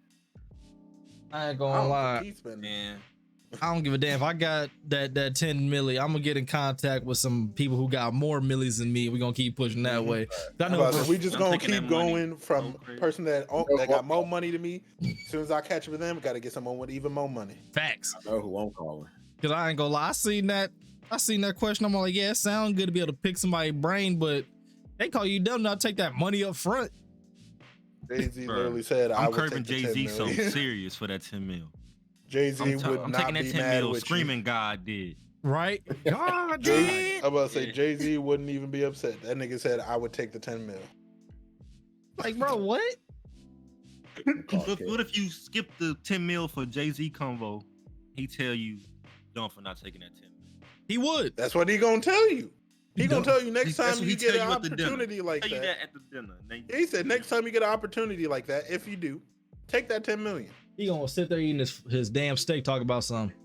I ain't I gonna don't lie. think he's spending. Man. I don't give a damn if I got that 10 milli. I'm gonna get in contact with some people who got more millies than me. We're gonna keep pushing that way. I know We just I'm gonna taking keep that money. going from Go crazy. person that got more money than me. As soon as I catch up with them, gotta get someone with even more money. facts. I know who I'm calling. Cause I ain't gonna lie. I seen that question. I'm like, yeah, it sound good to be able to pick somebody's brain, but they call you dumb not take that money up front. Jay-Z Bro, literally said, "I I'm would curving take the 10 Jay-Z so million." serious for that 10 mil. Jay-Z would I'm not taking that be 10 mad mil with screaming God did. Right? God, Jay, dude. I'm about to say Yeah. Jay-Z wouldn't even be upset. That nigga said, "I would take the 10 mil." Like, bro, what? What if you skip the 10 mil for Jay-Z convo? He tell you don't for not taking that 10 mil. He would. That's what he gonna tell you. He gonna tell you next That's time what you he tell get an you at the dinner. opportunity like Tell you that. that at the dinner. He said next time you get an opportunity like that, if you do, take that 10 million. He gonna sit there eating his damn steak, talk about something.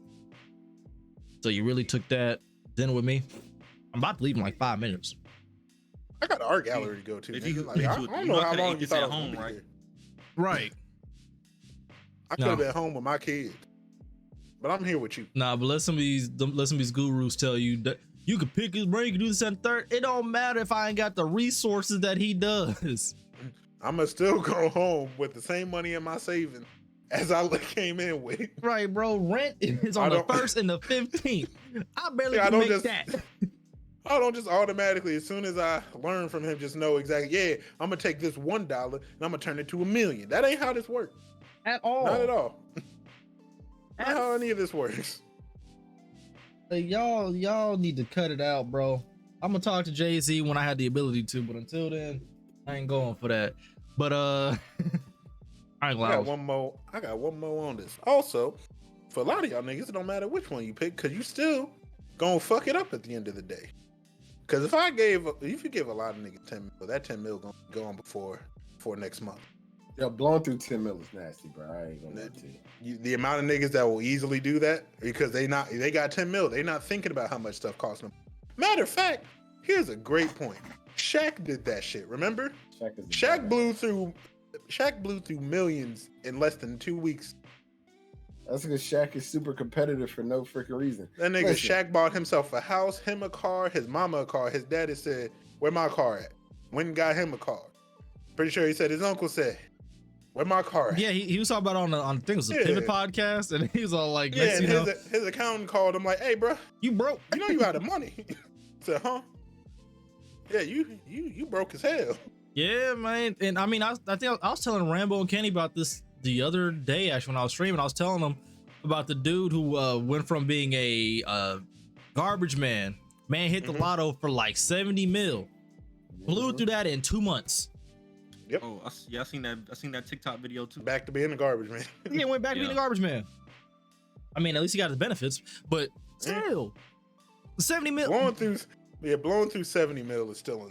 So you really took that dinner with me? I'm about to leave in like 5 minutes. I got an art gallery to go to. If nigga. you- Like, you I could- don't you know know, how I coulda long ate you this thought at I was home, gonna be right? here. Right. I could have been home with my kids, but I'm here with you. Nah, but let some of these gurus tell you that you can pick his brain, you can do this and third. It don't matter if I ain't got the resources that he does. I'm gonna still go home with the same money in my savings as I came in with. Right, bro. Rent is I on the don't- 1st and the 15th. I barely Yeah, I can don't make just- that. I don't just automatically, as soon as I learn from him, just know exactly. Yeah, I'm gonna take this $1 and I'm gonna turn it to $1 million. That ain't how this works. At all. Not at all. Not how any of this works. Like, y'all need to cut it out, bro. I'm gonna talk to Jay-Z when I have the ability to, but until then, I ain't going for that. But I ain't I gonna got lie. one more on this. Also, for a lot of y'all niggas, it don't matter which one you pick, cause you still gonna fuck it up at the end of the day. Cause if you give a lot of niggas 10 mil, that 10 mil gonna go on before next month. Yo, blowing through 10 mil is nasty, bro. I ain't gonna lie to you. The amount of niggas that will easily do that because they got 10 mil. They not thinking about how much stuff costs them. Matter of fact, here's a great point. Shaq did that shit. Remember? Shaq blew through millions in less than 2 weeks. That's because Shaq is super competitive for no freaking reason. That nigga Listen. Shaq bought himself a house, him a car, his mama a car. His daddy said, "Where my car at?" Went and got him a car. Pretty sure he said his uncle said, "Where my car at?" Yeah, he was talking about on I think it was a Yeah. Pivot podcast, and he was all like, Yeah, next, and you know, his accountant called him like, "Hey, bro, you broke. you know you out of money." I said, "Huh? Yeah, you broke as hell." Yeah, man. And I mean, I think I was telling Rambo and Kenny about this the other day, actually, when I was streaming. I was telling them about the dude who went from being a garbage man, Man hit the lotto for like 70 mil. Blew through that in 2 months. Yep. Oh, I seen that. I seen that TikTok video too. Back to being the garbage man. Yeah, went back to being a garbage man. I mean, at least he got his benefits, but still, 70 mil. Blowing through 70 mil is still.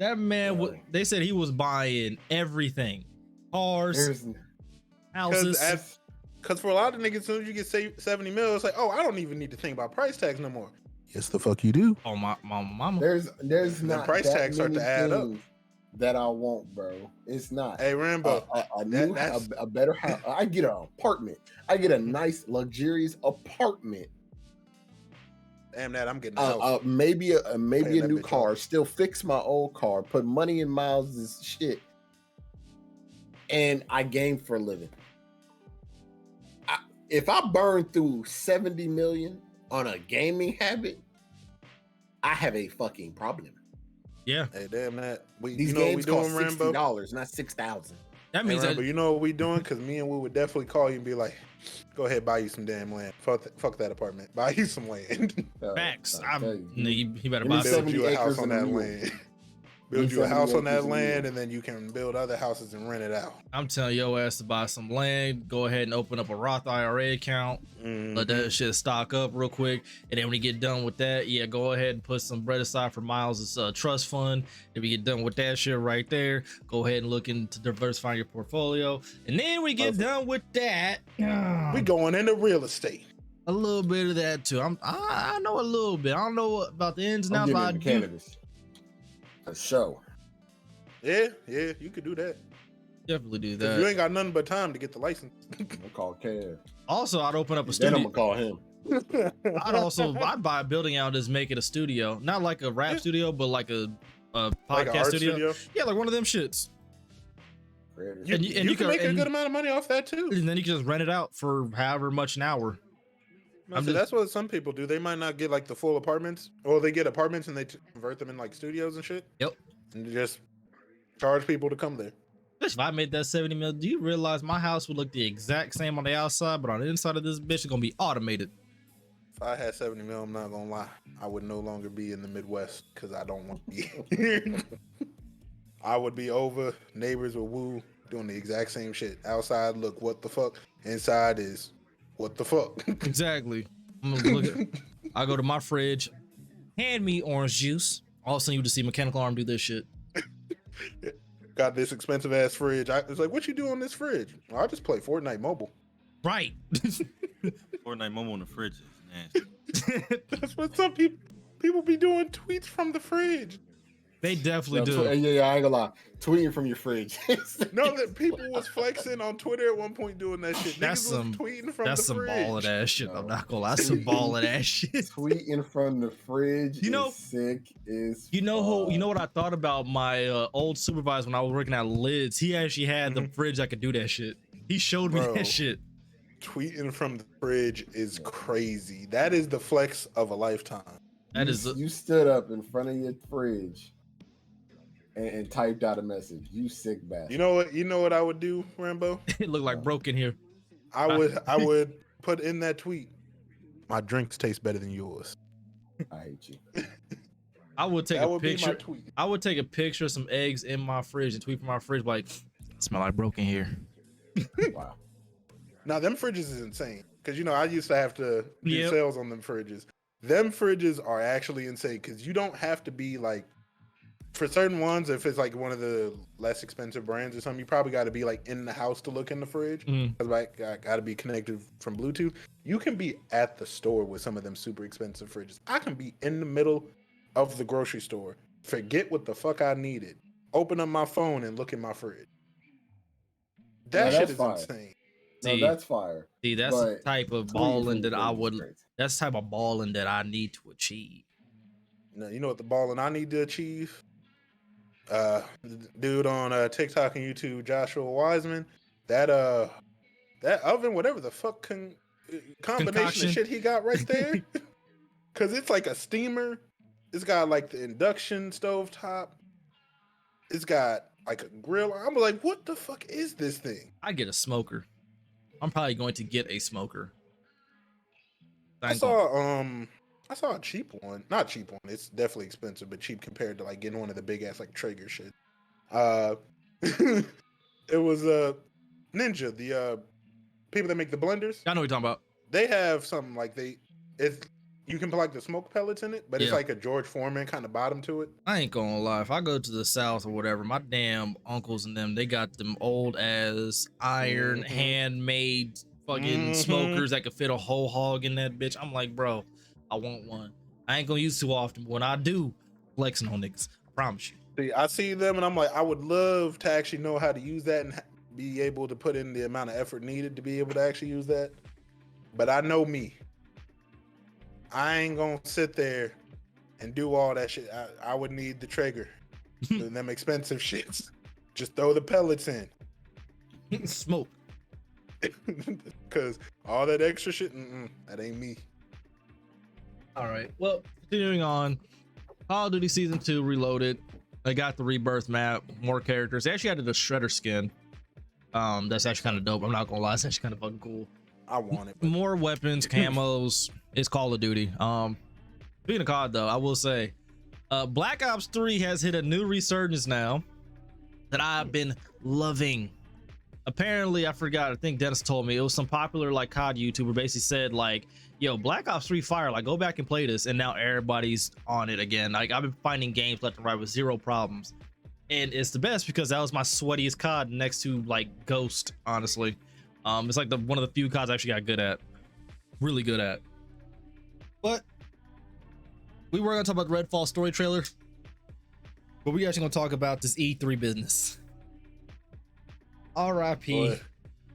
That man, they said he was buying everything, cars, houses. Because for a lot of niggas, as soon as you get 70 mil, it's like, oh, I don't even need to think about price tags no more. Yes, the fuck you do. Oh, my mama. There's not price that tags start to add up. That I want, bro. It's not. Hey, Rambo, a better house. I get an apartment. I get a nice, luxurious apartment. Damn that, I'm getting a house. Maybe a new car. Still fix my old car. Put money in Miles' shit, and I game for a living. If I burn through 70 million on a gaming habit, I have a fucking problem. Yeah. Hey, damn that. These games cost $60, not $6,000. That means Rambo, you know what we doing? Because me and we would definitely call you and be like, go ahead, buy you some damn land. Fuck that apartment. Buy you some land. Facts. He better buy. Build you a house on that land. Build you a house on that land, and then you can build other houses and rent it out. I'm telling your ass to buy some land. Go ahead and open up a Roth IRA account. Let that shit stock up real quick, and then when you get done with that, go ahead and put some bread aside for Miles' trust fund. If you get done with that shit right there, go ahead and look into diversifying your portfolio. And then we get done with that, we going into real estate. A little bit of that too. I know a little bit. I don't know about the ins and outs, but I do. Cannabis. A show. Yeah, you could do that. Definitely do that. You ain't got nothing but time to get the license. I'll call Kev. Also, I'd open up a studio. Then I'm gonna call him. I'd buy a building out, just make it a studio, not like a rap studio, but like a podcast studio. Yeah, like one of them shits. You can make a good amount of money off that too. And then you can just rent it out for however much an hour. That's what some people do. They might not get like the full apartments, or they get apartments and they convert them in like studios and shit. Yep. And just charge people to come there. If I made that 70 mil, do you realize my house would look the exact same on the outside, but on the inside of this bitch, it's gonna be automated. If I had 70 mil, I'm not gonna lie, I would no longer be in the Midwest because I don't want to be here. I would be over. Neighbors would woo, doing the exact same shit. Outside, look what the fuck. Inside is what the fuck. Exactly. I'm gonna look at, I go to my fridge, hand me orange juice. All of a sudden, you just see Mechanical Arm do this shit. Got this expensive ass fridge. It's like, what you do on this fridge? I just play Fortnite Mobile. Right. Fortnite Mobile in the fridge is nasty. That's what some people be doing, tweets from the fridge. They definitely do. Yeah, I ain't gonna lie. Tweeting from your fridge. No, that people was flexing on Twitter at one point doing that shit. That's some tweeting from that's the some fridge. balling ass shit. I'm not gonna lie, some balling ass shit. Tweeting from the fridge. Is sick is. You know what I thought about my old supervisor when I was working at Lids. He actually had the fridge that could do that shit. He showed me that shit. Tweeting from the fridge is crazy. That is the flex of a lifetime. You stood up in front of your fridge and typed out a message. You sick bastard. You know what I would do, Rambo? It looked like broken here. I would put in that tweet, my drinks taste better than yours. I hate you. I would take a picture. I would take a picture of some eggs in my fridge and tweet from my fridge like, smell like broken here. Wow. Now them fridges is insane. Cause I used to have to do sales on them fridges. Them fridges are actually insane because you don't have to be like, for certain ones, if it's like one of the less expensive brands or something, you probably got to be like in the house to look in the fridge. Because like I got to be connected from Bluetooth. You can be at the store with some of them super expensive fridges. I can be in the middle of the grocery store, forget what the fuck I needed, open up my phone and look in my fridge. That shit is insane. No, that's fire. See, that's the type of balling that I would. That's the type of balling that I need to achieve. Now, you know what the balling I need to achieve? Dude on TikTok and YouTube, Joshua Wiseman, that oven, whatever the fuck combination of shit he got right there, because it's like a steamer. It's got like the induction stove top. It's got like a grill. I'm like, what the fuck is this thing? I get a smoker. I'm probably going to get a smoker. I saw I saw a cheap one. Not cheap one. It's definitely expensive, but cheap compared to like getting one of the big ass like Traeger shit. It was Ninja, the people that make the blenders. I know what you're talking about. They have something like you can put like the smoke pellets in it, but it's like a George Foreman kind of bottom to it. I ain't gonna lie. If I go to the South or whatever, my damn uncles and them, they got them old ass iron handmade fucking smokers that could fit a whole hog in that bitch. I'm like, bro, I want one. I ain't gonna use too often, but when I do, flexing on niggas. I promise you. See, I see them and I'm like, I would love to actually know how to use that and be able to put in the amount of effort needed to be able to actually use that. But I know me. I ain't gonna sit there and do all that shit. I would need the Traeger. Them expensive shits. Just throw the pellets in. Smoke. Because all that extra shit, that ain't me. All right. Well, continuing on. Call of Duty Season 2 Reloaded. They got the rebirth map, more characters. They actually added a Shredder skin. That's actually kind of dope. I'm not gonna lie, it's actually kind of fucking cool. I want it. More weapons, camos. It's Call of Duty. Speaking of COD though, I will say, Black Ops 3 has hit a new resurgence now that I've been loving. Apparently, I forgot. I think Dennis told me it was some popular like COD YouTuber basically said like, "Yo, Black Ops 3 fire! Like, go back and play this." And now everybody's on it again. Like, I've been finding games left and right with zero problems, and it's the best because that was my sweatiest COD next to like Ghost. Honestly, it's like one of the few CODs I actually got good at, really good at. But we were gonna talk about the Redfall story trailer, but we actually gonna talk about this E3 business. R.I.P.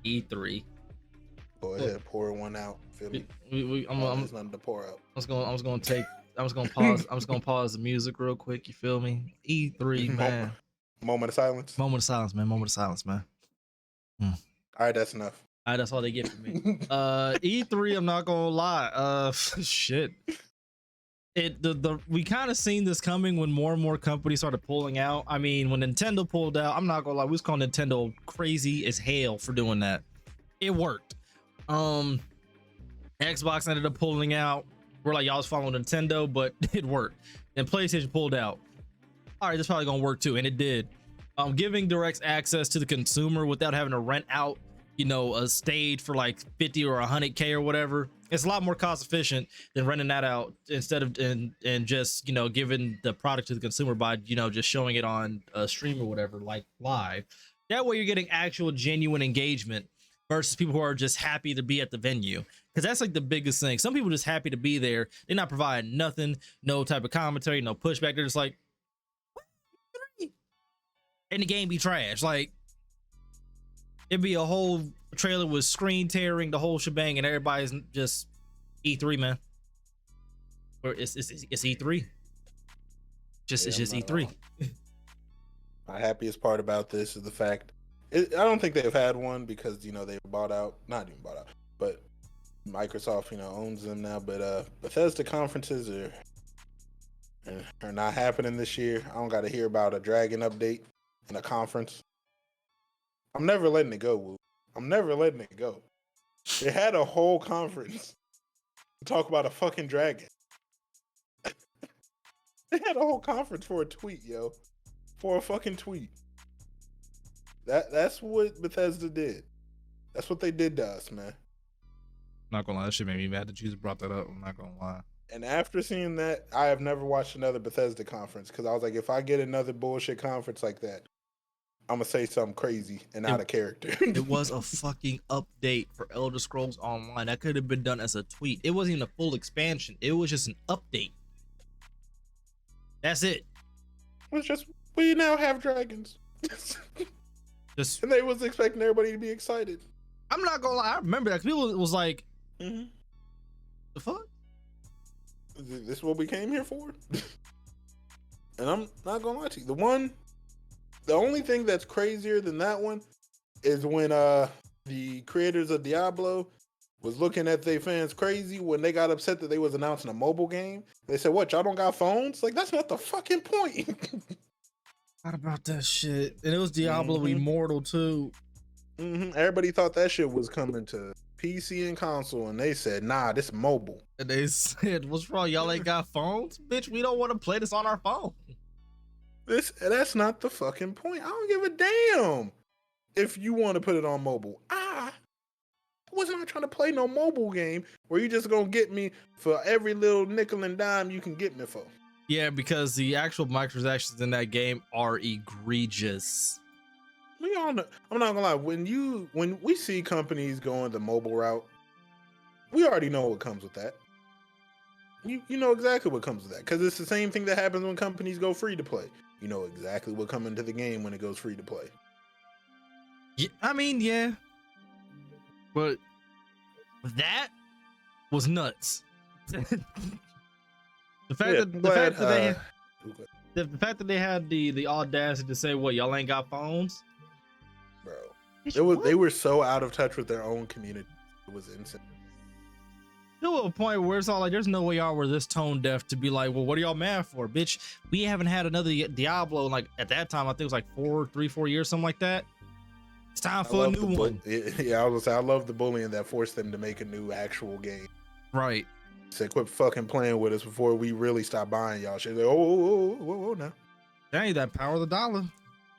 E3. Go ahead, pour one out. Feel me? There's nothing to pour out. I was gonna pause the music real quick. You feel me? E3, man. Moment of silence. Moment of silence, man. Moment of silence, man. All right, that's enough. All right, that's all they get from me. E3, I'm not gonna lie. Shit. We kind of seen this coming when more and more companies started pulling out. I mean, when Nintendo pulled out, I'm not gonna lie, we was calling Nintendo crazy as hell for doing that. It worked. Xbox ended up pulling out. We're like, y'all was following Nintendo, but it worked. And PlayStation pulled out. All right, that's probably gonna work too, and it did. Giving direct access to the consumer without having to rent out, a stage for like 50 or 100K or whatever. It's a lot more cost efficient than renting that out instead of and just giving the product to the consumer by just showing it on a stream or whatever, like live. That way you're getting actual genuine engagement versus people who are just happy to be at the venue, because that's like the biggest thing. Some people are just happy to be there. They're not providing nothing, no type of commentary, no pushback. They're just like, and the game be trash. Like, it'd be a whole trailer with screen tearing, the whole shebang, and everybody's just E3, man. Or it's E3. It's just E3. My happiest part about this is the fact I don't think they've had one because they were bought out, not even bought out, but Microsoft owns them now. But Bethesda conferences are not happening this year. I don't got to hear about a Dragon update in a conference. I'm never letting it go, Woo. I'm never letting it go. They had a whole conference to talk about a fucking dragon. They had a whole conference for a tweet, yo. For a fucking tweet. That's what Bethesda did. That's what they did to us, man. Not gonna lie, that shit made me mad that you brought that up. I'm not gonna lie. And after seeing that, I have never watched another Bethesda conference because I was like, if I get another bullshit conference like that, I'm gonna say something crazy and out of character. It was a fucking update for Elder Scrolls Online. That could have been done as a tweet. It wasn't even a full expansion. It was just an update. That's it. It's just, we now have dragons. And they was expecting everybody to be excited. I'm not gonna lie, I remember that. People was like, the fuck? Is this what we came here for? And I'm not gonna lie to you. The only thing that's crazier than that one is when the creators of Diablo was looking at their fans crazy when they got upset that they was announcing a mobile game. They said, what, y'all don't got phones? Like, that's not the fucking point. What about that shit? And it was Diablo Immortal too. Everybody thought that shit was coming to PC and console, and they said, "Nah, this mobile." And they said, "What's wrong? Y'all ain't got phones, bitch. We don't want to play this on our phone." That's not the fucking point. I don't give a damn if you want to put it on mobile. I wasn't trying to play no mobile game where you just gonna get me for every little nickel and dime you can get me for. Yeah, because the actual microtransactions in that game are egregious. We all know. I'm not gonna lie. When we see companies going the mobile route, we already know what comes with that. You know exactly what comes with that, because it's the same thing that happens when companies go free to play. You know exactly what comes into the game when it goes free to play. Yeah, I mean, yeah, but that was nuts. The fact that they had the audacity to say, "What, y'all ain't got phones?" Bro, they were so out of touch with their own community. It was insane. To a point where it's all like, there's no way y'all were this tone deaf to be like, "Well, what are y'all mad for, bitch? We haven't had another Diablo." Like at that time, I think it was like 4 years, something like that. It's time for a new one. Yeah, I was gonna say, I love the bullying that forced them to make a new actual game. Right. Said, quit fucking playing with us before we really stop buying y'all shit. Like, whoa, now. Dang, that power of the dollar.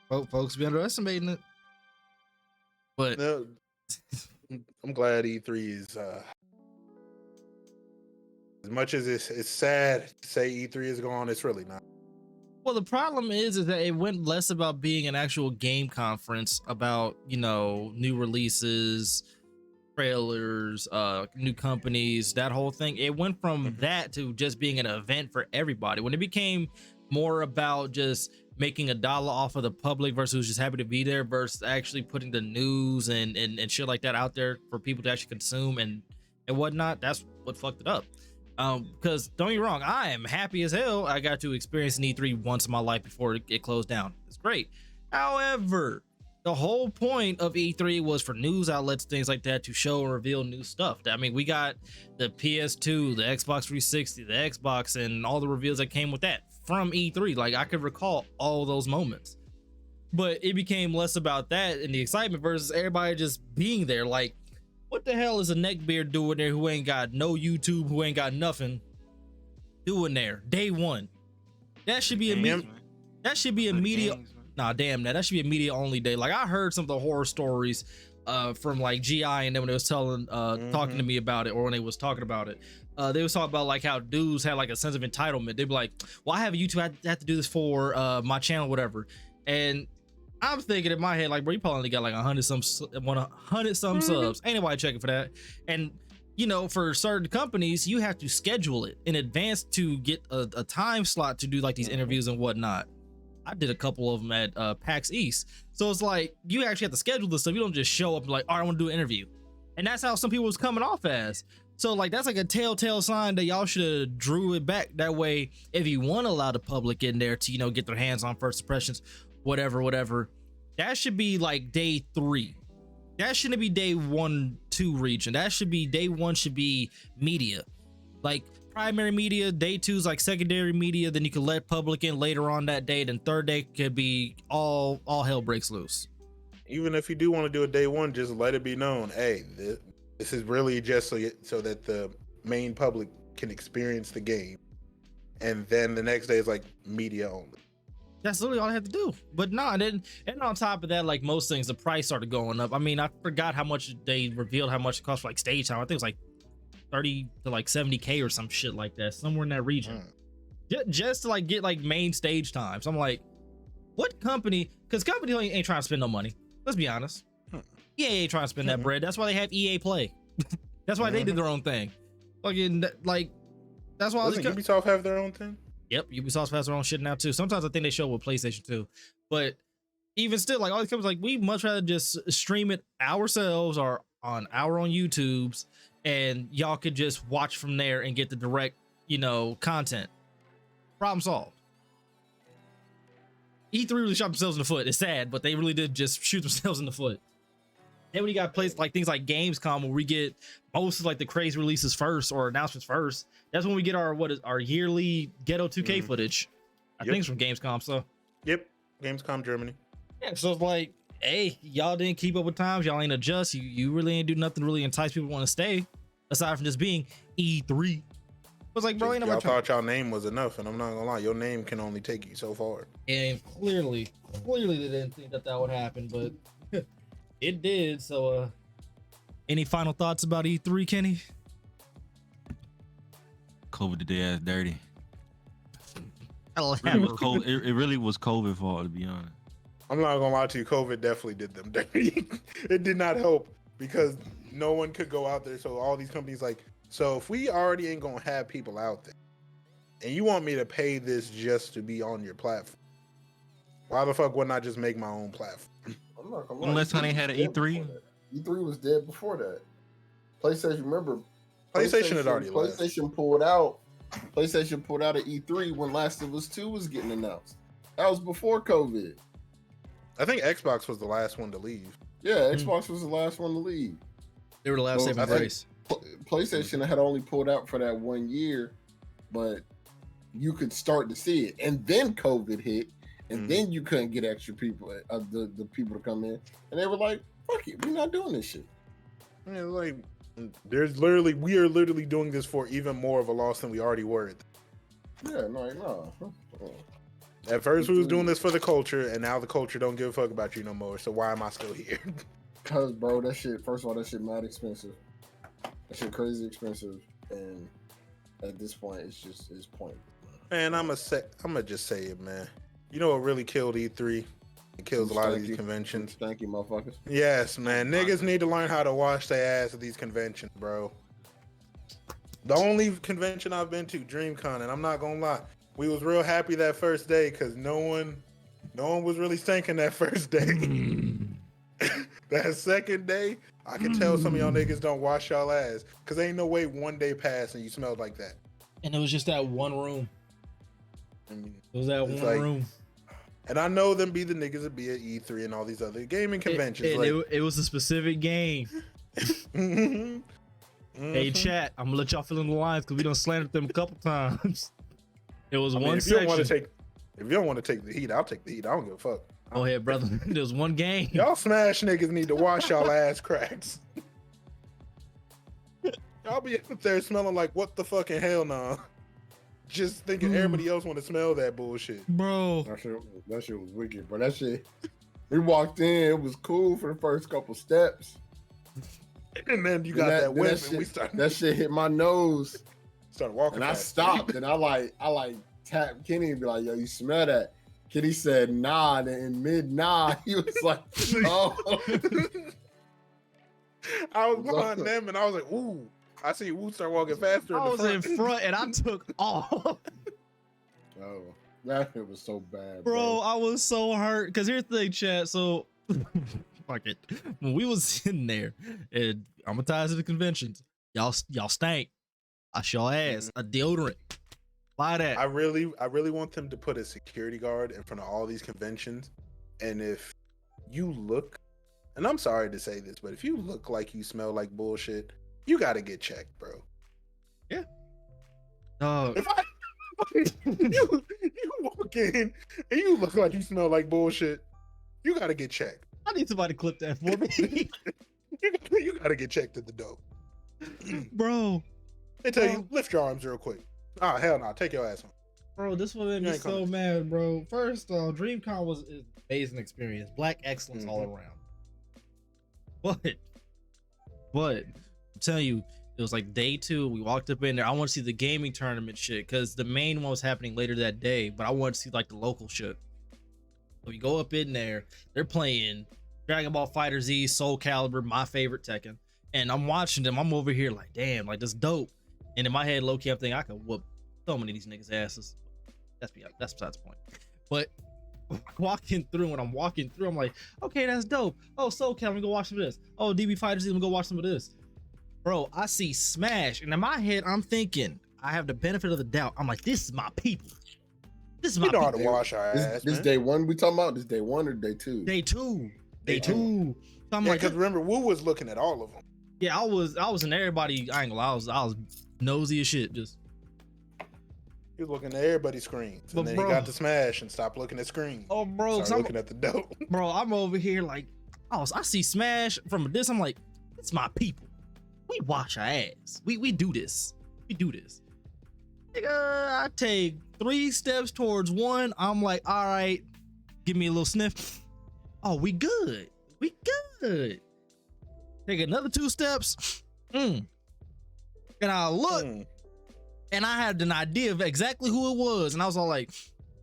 Folks be underestimating it. But no, I'm glad E3 is as much as it's sad to say E3 is gone, it's really not. Well, the problem is that it went less about being an actual game conference, about, you know, new releases, trailers, new companies, that whole thing. It went from that to just being an event for everybody. When it became more about just making $1 off of the public versus just happy to be there versus actually putting the news and shit like that out there for people to actually consume and whatnot, that's what fucked it up. Because don't get me wrong, I am happy as hell I got to experience an E3 once in my life before it closed down. It's great. However, the whole point of E3 was for news outlets, things like that, to show and reveal new stuff. I mean, we got the PS2, the Xbox 360, the Xbox, and all the reveals that came with that from E3. Like, I could recall all those moments. But it became less about that and the excitement versus everybody just being there. Like, what the hell is a neckbeard doing there who ain't got no YouTube, who ain't got nothing doing there day one? That should be immediate. Nah, damn that. That should be a media only day. Like, I heard some of the horror stories from like GI and then when they was telling talking to me about it, or when they was talking about it. They was talking about like how dudes had like a sense of entitlement. They'd be like, "Well, I have a YouTube, I have to do this for my channel, whatever." And I'm thinking in my head, like, bro, you probably only got like 100 some subs. Ain't nobody checking for that. And you know, for certain companies, you have to schedule it in advance to get a time slot to do like these interviews and whatnot. I did a couple of them at PAX East. So it's like, you actually have to schedule this stuff. You don't just show up and like, "All right, I want to do an interview." And that's how some people was coming off as. So like, that's like a telltale sign that y'all should have drew it back. That way, if you want to allow the public in there to, you know, get their hands on first impressions, whatever, that should be like day 3. That shouldn't be day 1, 2 region. That should be day 1 should be media, like primary media. Day 2 is like secondary media. Then you can let public in later on that day. Then third day could be all hell breaks loose. Even if you do want to do a day 1, just let it be known, hey, this is really just so that the main public can experience the game. And then the next day is like media only. That's literally all I had to do. But no, and on top of that, like most things, the price started going up. I mean, I forgot how much they revealed how much it cost for like stage time. I think it was like 30 to like 70K or some shit like that, somewhere in that region. Just to like get like main stage time. So I'm like, what company? Because company ain't trying to spend no money. Let's be honest. EA ain't trying to spend that bread. That's why they have EA Play. That's why they did their own thing. Fucking like, that's why Ubisoft have their own thing. Yep, Ubisoft has their own shit now too. Sometimes I think they show with PlayStation too, but even still, like all these companies, like we much rather just stream it ourselves or on our own YouTubes, and y'all could just watch from there and get the direct, you know, content. Problem solved. E3 really shot themselves in the foot. It's sad, but they really did just shoot themselves in the foot. Then when you got places like things like Gamescom, where we get most of like the crazy releases first or announcements first, that's when we get our yearly Ghetto 2K footage. I think it's from Gamescom. So yep, Gamescom Germany. Yeah, so it's like, hey, y'all didn't keep up with times. Y'all ain't adjust. You really ain't do nothing to really entice people to want to stay, aside from just being E3. It was like, bro, ain't y'all nobody thought y'all name was enough, and I'm not gonna lie, your name can only take you so far. And clearly they didn't think that would happen, but it did. So, any final thoughts about E3, Kenny? COVID did their ass dirty. Really It really was COVID fault, to be honest. I'm not gonna lie to you, COVID definitely did them dirty. It did not help because no one could go out there. So all these companies like, so if we already ain't gonna have people out there, and you want me to pay this just to be on your platform, why the fuck wouldn't I just make my own platform? I'm not gonna lie. Unless honey had an E3. E3 was dead before that. PlayStation, remember? PlayStation had already left. PlayStation pulled out at E3 when Last of Us 2 was getting announced. That was before COVID. I think Xbox was the last one to leave. Yeah, Xbox was the last one to leave. They were the last saving grace. PlayStation had only pulled out for that 1 year, but you could start to see it. And then COVID hit, and then you couldn't get extra people, the people to come in. And they were like, fuck it, we're not doing this shit. Yeah, like, we are literally doing this for even more of a loss than we already were. Yeah, no. At first, we was doing this for the culture, and now the culture don't give a fuck about you no more. So why am I still here? Cause, bro, that shit. First of all, that shit mad expensive. That shit crazy expensive, and at this point, it's pointless. Man, I'm gonna just say it, man. You know what really killed E3? It kills a lot of these conventions. Thank you, motherfuckers. Yes, man. Niggas need to learn how to wash their ass at these conventions, bro. The only convention I've been to, DreamCon, and I'm not gonna lie, we was real happy that first day because no one was really stinking that first day. That second day, I can tell some of y'all niggas don't wash y'all ass because ain't no way one day passed and you smelled like that. And it was just that one room. I mean, It was that one room. And I know them be the niggas that be at E3 and all these other gaming conventions. It was a specific game. Hey, chat, I'm gonna let y'all fill in the lines because we done slandered them a couple times. It was one section. If you don't want to take the heat, I'll take the heat. I don't give a fuck. Go ahead, brother. There's one game. Y'all smash niggas need to wash y'all ass cracks. Y'all be up there smelling like what the fucking hell nah. Just thinking everybody else want to smell that bullshit. Bro. That shit was wicked, bro. That shit, we walked in, it was cool for the first couple steps. And then you got that whip and we started. That shit hit my nose. Started walking. And I fast. stopped and I like tapped Kenny and be like, yo, you smell that? Kenny said nah, and in mid nah, he was like, oh. I was behind them and I was like, ooh. I see Wu start walking faster. I was in front and I took off. Oh, that shit was so bad, bro. I was so hurt because here's the thing, chat. So, fuck it. When we was in there, and I'm to the conventions, y'all stank. I show ass a deodorant. Buy that. I really want them to put a security guard in front of all these conventions, and if you look, and I'm sorry to say this, but if you look like you smell like bullshit, you gotta get checked, bro. Yeah. If you walk in and you look like you smell like bullshit, you gotta get checked. I need somebody to clip that for me. you gotta get checked at the door. Bro. They tell you, lift your arms real quick. Oh, hell no. Take your ass home. Bro, this one made me so mad, bro. First, DreamCon was an amazing experience. Black excellence all around. But I'm telling you, it was like day 2. We walked up in there. I want to see the gaming tournament shit because the main one was happening later that day, but I wanted to see like the local shit. So we go up in there. They're playing Dragon Ball Fighter Z, Soul Calibur, my favorite Tekken. And I'm watching them. I'm over here like, damn, like that's dope. And in my head, low-key, I'm thinking I could whoop so many of these niggas' asses. That's besides the point. But walking through, when I'm walking through, I'm like, okay, that's dope. Oh, Soul Calibur, let me go watch some of this. Oh, DB Fighter Z, let me go watch some of this. Bro, I see Smash, and in my head, I'm thinking, I have the benefit of the doubt. I'm like, this is my people. This is my people. We know how to wash our ass, This day 1 we talking about? This day 1 or day 2? Day 2. Day 2. So I'm like, because remember, Wu was looking at all of them. Yeah, I was in everybody. I ain't gonna lie, I was nosy as shit. Just He was looking at everybody's screens, and then he got to Smash and stopped looking at screens. Oh, bro, started looking at the dope. Bro, I'm over here like, oh, I see Smash from a distance. I'm like, it's my people. We wash our ass. We do this. We do this. Nigga, I take 3 steps towards one. I'm like, all right, give me a little sniff. Oh, we good. We good. Take another 2 steps. And I look, and I had an idea of exactly who it was. And I was all like,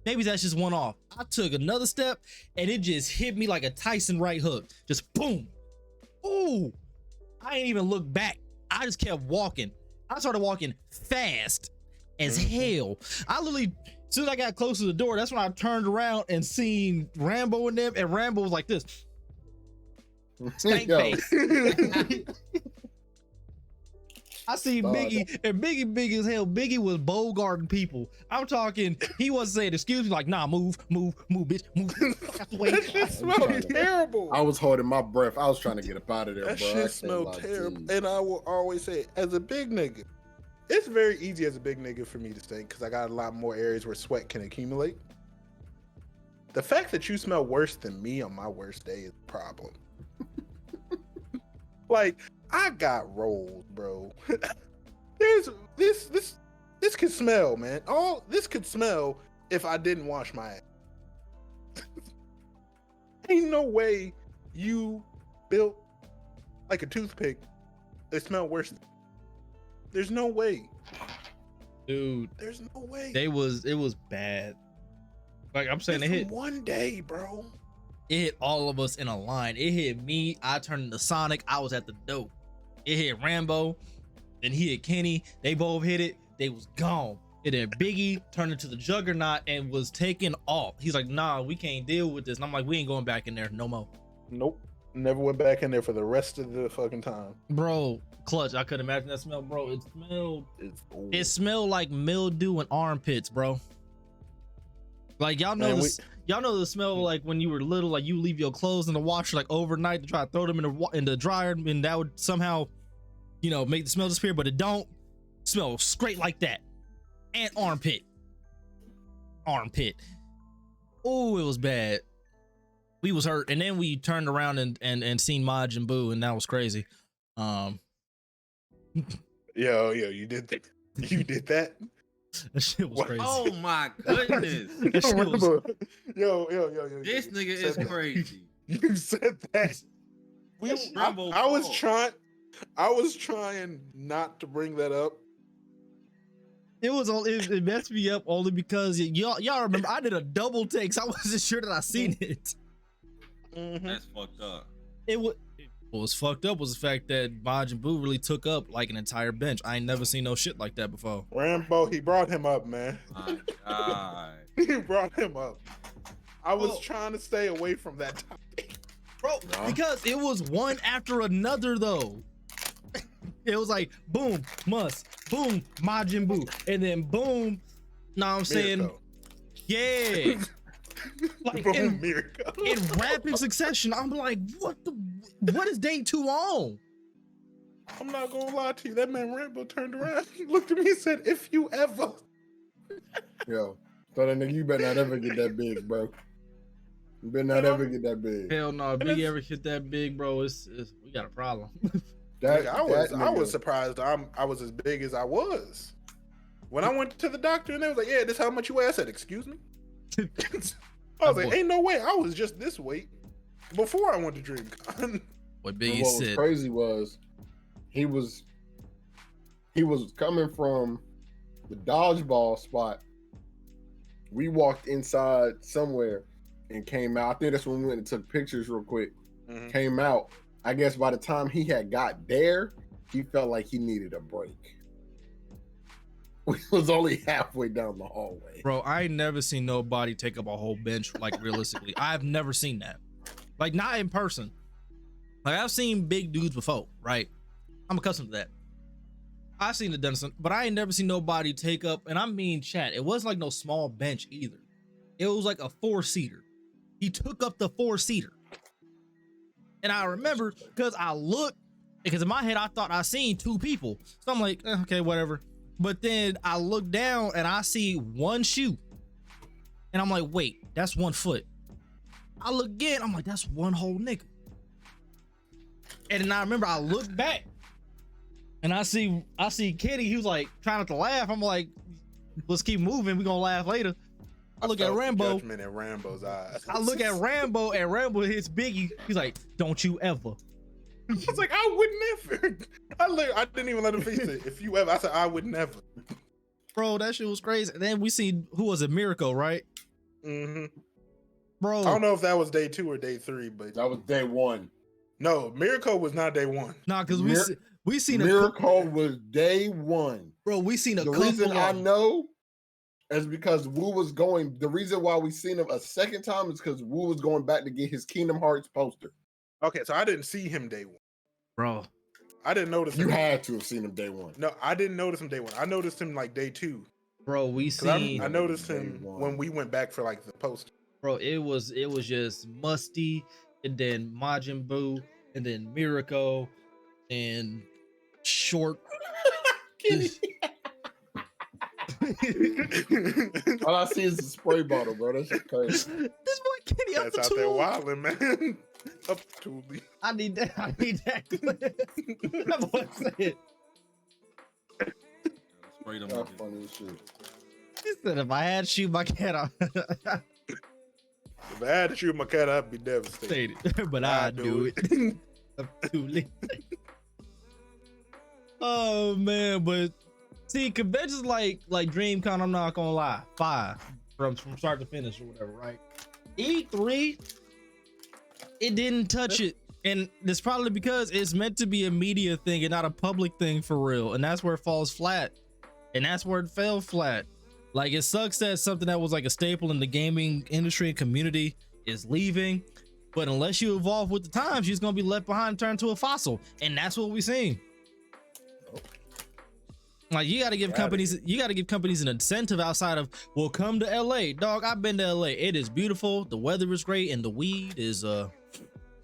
maybe that's just one off. I took another step, and it just hit me like a Tyson right hook. Just boom. Ooh. I ain't even look back. I just kept walking. I started walking fast as hell. I literally, as soon as I got close to the door, that's when I turned around and seen Rambo and them, and Rambo was like this. Stank face. I see Biggie, and Biggie big as hell. Biggie was bogarting people. I'm talking, he wasn't saying excuse me, like, nah, move, bitch, move. That shit smelled terrible. I was holding my breath. I was trying to get up out of there, that bro. That shit smelled terrible. And I will always say, as a big nigga, it's very easy as a big nigga for me to stink because I got a lot more areas where sweat can accumulate. The fact that you smell worse than me on my worst day is a problem. Like, I got rolled, bro. There's this could smell, man. This could smell if I didn't wash my ass. Ain't no way you built like a toothpick that smell worse. There's no way, dude. There's no way. It was bad. Like I'm saying, it hit one day, bro. It hit all of us in a line. It hit me. I turned into Sonic. I was at the dope. It hit Rambo. Then he hit Kenny. They both hit it. They was gone. And then Biggie turned into the Juggernaut and was taken off. He's like, nah, we can't deal with this. And I'm like, we ain't going back in there no more. Nope. Never went back in there for the rest of the fucking time. Bro, clutch. I couldn't imagine that smell, bro. It smelled like mildew and armpits, bro. Like y'all know this. Y'all know the smell like when you were little, like you leave your clothes in the washer like overnight to try to throw them in the dryer, and that would somehow, you know, make the smell disappear, but it don't smell straight like that. And armpit. Oh, it was bad. We was hurt, and then we turned around and seen Majin Buu, and that was crazy. Yo, you did that. You did that. That shit was crazy. Oh my goodness. Yo. This nigga is crazy. You said that. I was trying not to bring that up. It messed me up only because y'all remember I did a double take, so I wasn't sure that I seen it. That's fucked up. What was fucked up was the fact that Majin Buu really took up like an entire bench. I ain't never seen no shit like that before. Rambo, he brought him up, man. My God. He brought him up. I was trying to stay away from that topic. Bro, because it was one after another though. It was like boom, Must, boom, Majin Buu, and then boom, know what I'm saying? Yeah. Like boom, in rapid succession. I'm like, what is day 2 on? I'm not gonna lie to you. That man Rambo turned around, he looked at me and said, if you ever. Yo, so that nigga, you better not ever get that big, bro. You better not ever get that big. Hell no, if Biggie ever get that big, bro, it's we got a problem. I was surprised I was as big as I was. When I went to the doctor and they was like, yeah, this how much you weigh. I said, excuse me? I was like, ain't no way. I was just this weight before I went to DreamCon. What Biggie what said. was crazy was he was coming from the dodgeball spot. We walked inside somewhere and came out. I think that's when we went and took pictures real quick. Came out. I guess by the time he had got there, he felt like he needed a break. We was only halfway down the hallway. Bro, I ain't never seen nobody take up a whole bench, like realistically. I've never seen that. Like, not in person. Like, I've seen big dudes before, right? I'm accustomed to that. I've seen it done, but I ain't never seen nobody take up, and I mean, chat, it wasn't like no small bench either. It was like a 4-seater. He took up the 4-seater. And I remember, because I looked, because in my head, I thought I seen 2 people. So I'm like, okay, whatever. But then I look down and I see one shoe. And I'm like, wait, that's 1 foot. I look again, I'm like, that's one whole nigga. And then I remember I looked back and I see Kenny, he was like trying not to laugh. I'm like, let's keep moving, we're gonna laugh later. I look at Rambo. Judgment in Rambo's eyes. I look at Rambo and Rambo hits Biggie. He's like, don't you ever. I was like, I would never. I didn't even let him face it. If you ever, I said, I would never. Bro, that shit was crazy. And then we seen, who was it, Miracle, right? Mm-hmm. Bro. I don't know if that was day 2 or day 3, but that was day 1. No, Miracle was not day 1. Nah, because we seen Miracle was day 1. Bro, we seen a the couple. Reason I know is because Wu was going. The reason why we seen him a second time is because Wu was going back to get his Kingdom Hearts poster. Okay, so I didn't see him day 1. Bro, I didn't notice him. You had to have seen him day 1. No, I didn't notice him day 1. I noticed him like day 2. Bro, we seen. I noticed him when we went back for like the poster. Bro, it was just Musty, and then Majin Buu, and then Miracle, and Short. All I see is the spray bottle, bro. That's just crazy. This boy Kenny up That's out there wilding, man. Up to me. I need that. That boy said. That's funny as shit. He said, if I had to shoot my cat off. If I had to shoot my cat, I'd be devastated. But I'd do it. Up too late. Oh man, but see, conventions like DreamCon, I'm not gonna lie, 5 from start to finish or whatever, right? E3, it didn't touch it, and it's probably because it's meant to be a media thing and not a public thing for real, and that's where it falls flat, and that's where it fell flat. Like, it sucks that something that was like a staple in the gaming industry and community is leaving, but unless you evolve with the times, you're just gonna be left behind and turned to a fossil, and that's what we're seeing. Like, you gotta give companies an incentive outside of, well, come to LA. Dog, I've been to LA. It is beautiful, the weather is great, and the weed is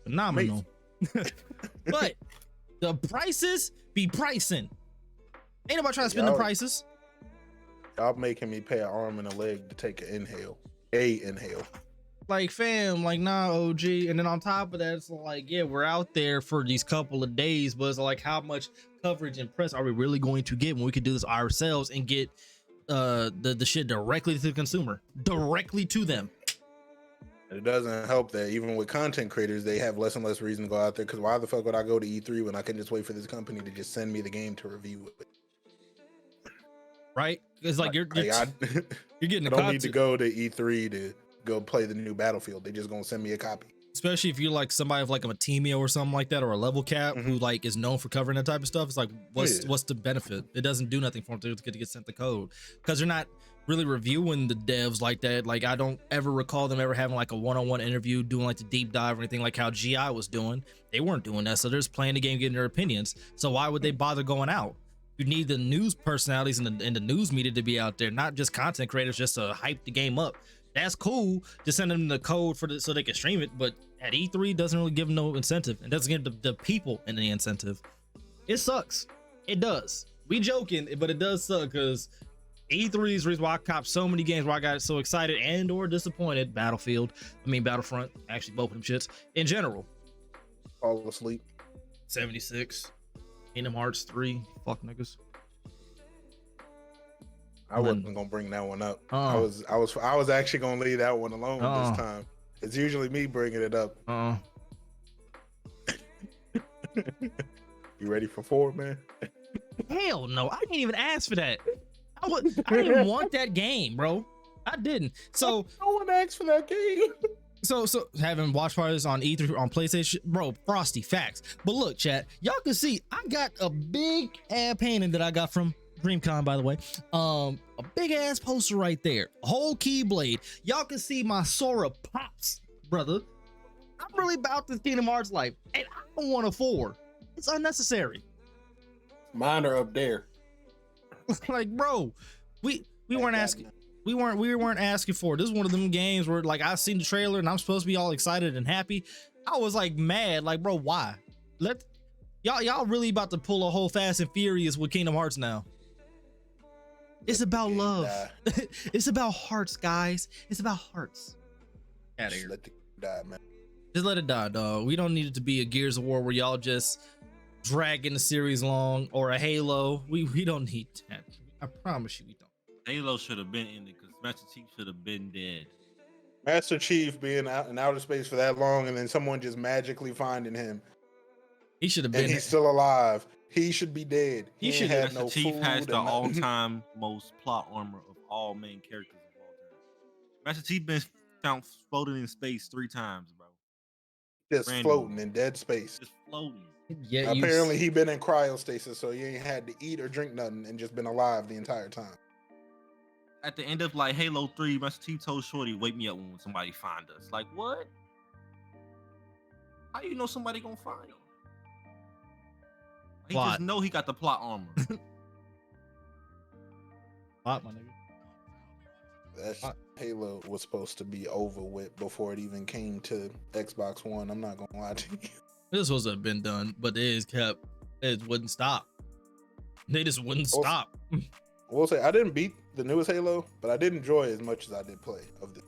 phenomenal. But the prices be pricing. Ain't nobody trying to spend the prices. Y'all making me pay an arm and a leg to take an inhale. Like, fam, like, nah, OG. And then on top of that, it's like, yeah, we're out there for these couple of days, but it's like, how much coverage and press are we really going to get when we could do this ourselves and get the shit directly to the consumer, directly to them? It doesn't help that even with content creators, they have less and less reason to go out there, because why the fuck would I go to E3 when I can just wait for this company to just send me the game to review it? Right? It's like you're getting I don't need to go to E3 to go play the new Battlefield. They just gonna send me a copy. Especially if you're like somebody like a Matemio or something like that, or a level cap who like is known for covering that type of stuff. It's like, what's the benefit? It doesn't do nothing for them to get sent the code, because they're not really reviewing the devs like that. Like, I don't ever recall them ever having like a one-on-one interview, doing like the deep dive or anything like how GI was doing. They weren't doing that, so they're just playing the game, getting their opinions. So why would they bother going out? You need the news personalities and the news media to be out there, not just content creators just to hype the game up. That's cool. Just send them the code so they can stream it. But at E3, doesn't really give them no incentive. It doesn't give the people any incentive. It sucks. It does. We joking, but it does suck, because E3 is the reason why I copped so many games where I got so excited and or disappointed. Battlefront, actually both of them shits in general. Fall asleep. 76. Kingdom Hearts 3. Fuck niggas. I wasn't gonna bring that one up. I was actually gonna leave that one alone this time. It's usually me bringing it up. You ready for 4, man? Hell no! I didn't even ask for that. I didn't even want that game, bro. I didn't. So no one asked for that game. So having watch parties on E3 on PlayStation, bro, frosty facts. But look, chat, y'all can see I got a big ass painting that I got from DreamCon, by the way. A big ass poster right there, a whole keyblade. Y'all can see my Sora pops, brother. I'm really about this Kingdom Hearts life, and I don't want a 4. It's unnecessary. Mine are up there. Like, bro, we weren't asking. We weren't asking for it. This is one of them games where, like, I seen the trailer and I'm supposed to be all excited and happy. I was like mad, like, bro, why? Y'all really about to pull a whole Fast and Furious with Kingdom Hearts now. It's about love. It's about hearts, guys. It's about hearts. Out of here. Let the die, man. Just let it die, dog. We don't need it to be a Gears of War where y'all just dragging the series long, or a Halo. We don't need that. I promise you, we don't. Halo should have been in it because Master Chief should have been dead. Master Chief being out in outer space for that long, and then someone just magically finding him. He should have been. And he's still alive. He should be dead. He should have Master Chief has the all-time most plot armor of all main characters of all time. Master Chief been found floating in space 3 times, bro. Just floating in dead space. Just floating. Yeah. Apparently he been in cryostasis, so he ain't had to eat or drink nothing and just been alive the entire time. At the end of like Halo 3, Master Chief told Shorty, "Wake me up when somebody find us." Like, what? How you know somebody gonna find him? He just know he got the plot armor. Plot, my nigga. That Halo was supposed to be over with before it even came to Xbox One. I'm not gonna lie to you. This was have been done, but they just kept. It wouldn't stop. They just wouldn't stop. I will say I didn't beat the newest Halo, but I did enjoy it as much as I did play of it.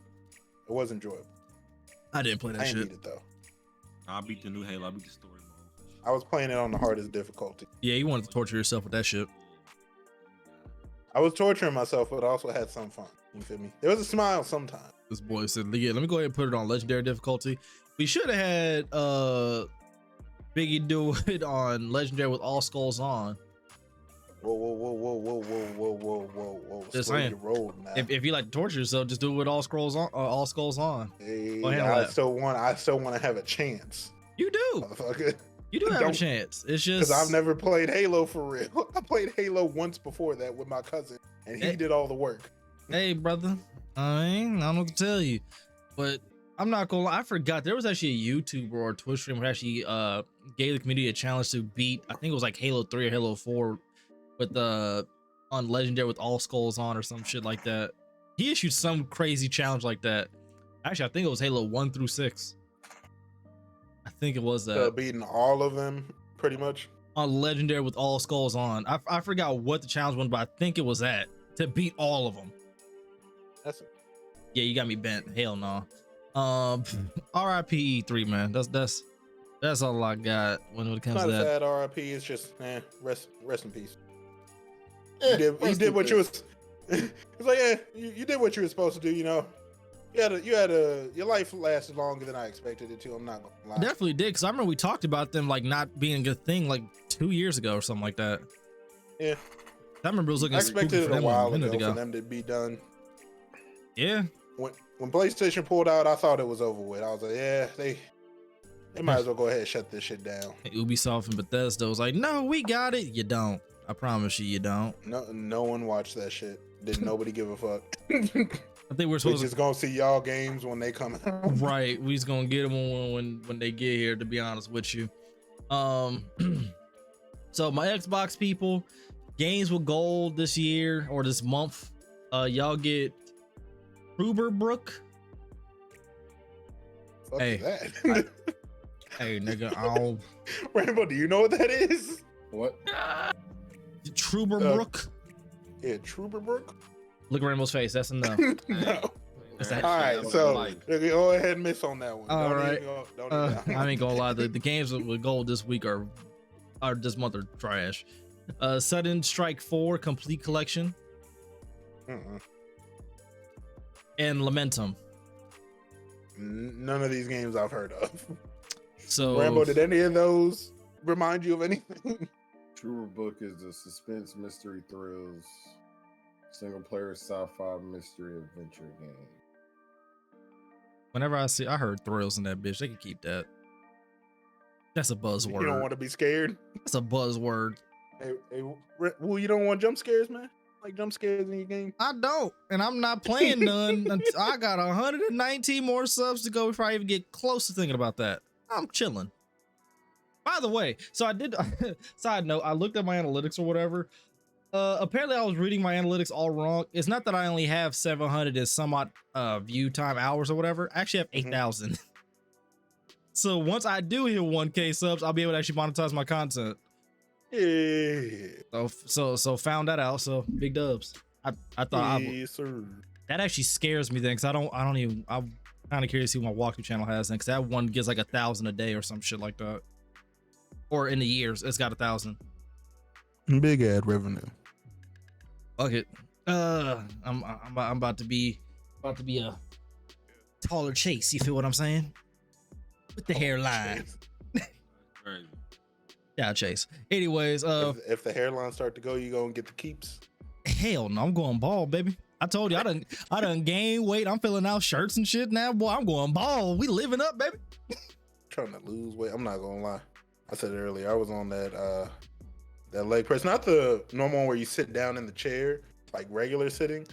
It was enjoyable. I didn't play that shit. I didn't beat it though. I beat the new Halo. I beat the story mode. I was playing it on the hardest difficulty. Yeah, you wanted to torture yourself with that shit. I was torturing myself, but I also had some fun. You feel me? There was a smile sometimes. This boy said, "Yeah, let me go ahead and put it on legendary difficulty." We should have had Biggie do it on legendary with all skulls on. Whoa. Just Slow saying. your roll, man. If you like to torture yourself, just do it with all skulls on. All skulls on. Hey, handle I that. still want to have a chance. You do. Motherfucker. You do have a chance. It's just Because I've never played Halo for real. I played Halo once before that with my cousin, and he did all the work. Hey, brother. I don't know what to tell you, but I'm not gonna lie. I forgot there was actually a YouTuber or a Twitch streamer who actually gave the community a challenge to beat. I think it was like Halo 3 or Halo 4 with on legendary with all skulls on or some shit like that. He issued some crazy challenge like that. Actually, I think it was Halo 1 through 6. I think it was Beating all of them, pretty much. On legendary with all skulls on. I forgot what the challenge was, but I think it was that to beat all of them. That's it. Yeah, you got me bent. Hell no. RIP E3, man. That's all I got when it comes Not to a that. sad RIP. It's just rest in peace. You did what you was. It's like, yeah, you did what you were supposed to do. You know, your life lasted longer than I expected it to. I'm not gonna lie. Definitely did, because I remember we talked about them like not being a good thing like 2 years ago or something like that. Yeah, I remember it was looking. I expected it a while ago ago for them to be done. Yeah. When PlayStation pulled out, I thought it was over with. I was like, yeah, they might as well go ahead and shut this shit down. Ubisoft and Bethesda was like, no, we got it. You don't. I promise you don't. No one watched that shit. Didn't nobody give a fuck. I think we're supposed just gonna see y'all games when they come out. Right. We just gonna get them when they get here, to be honest with you. So my Xbox people, games with gold this year or this month. Y'all get Truberbrook. Fuck Hey. is that? Hey, nigga, I'll Rambo, do you know what that is? What? Truberbrook. Yeah, Truberbrook. Look at Rainbow's face. That's enough. No. That's that. All right, so go ahead and miss on that one. All Don't right. even go, I ain't gonna lie. The games with gold this week or this month are trash. Sudden Strike 4 Complete Collection and Lamentum. None of these games I've heard of. So Rambo, did any of those remind you of anything? Truer Book is a suspense, mystery, thrills, single player sci-fi mystery adventure game. whenever I heard thrills in that bitch, they can keep that. That's a buzzword. You don't want to be scared. That's a buzzword. Hey, well, you don't want jump scares, man? Like jump scares in your game? I don't, and I'm not playing none. I got 119 more subs to go before I even get close to thinking about that. I'm chilling. By the way, so I did. Side note, I looked at my analytics or whatever. Apparently, I was reading my analytics all wrong. It's not that I only have 700 and some odd view time hours or whatever. I actually have 8,000. So once I do hit 1K subs, I'll be able to actually monetize my content. Yeah. So found that out. So big dubs. I thought yes, sir. that actually scares me then, because I'm kind of curious to see what my walkthrough channel has then, because that one gets like 1,000 a day or some shit like that, or in the years it's got 1,000. Big ad revenue. Fuck it. I'm about to be a taller Chase. You feel what I'm saying? With the hairline. Crazy. Yeah, Chase. Anyways, if the hairline start to go, you gonna get the keeps. hell no, I'm going bald, baby. I told you I done gained weight. I'm filling out shirts and shit now, boy. I'm going bald. We living up, baby. Trying to lose weight. I'm not gonna lie. I said it earlier. I was on that leg press, not the normal one where you sit down in the chair, like regular sitting.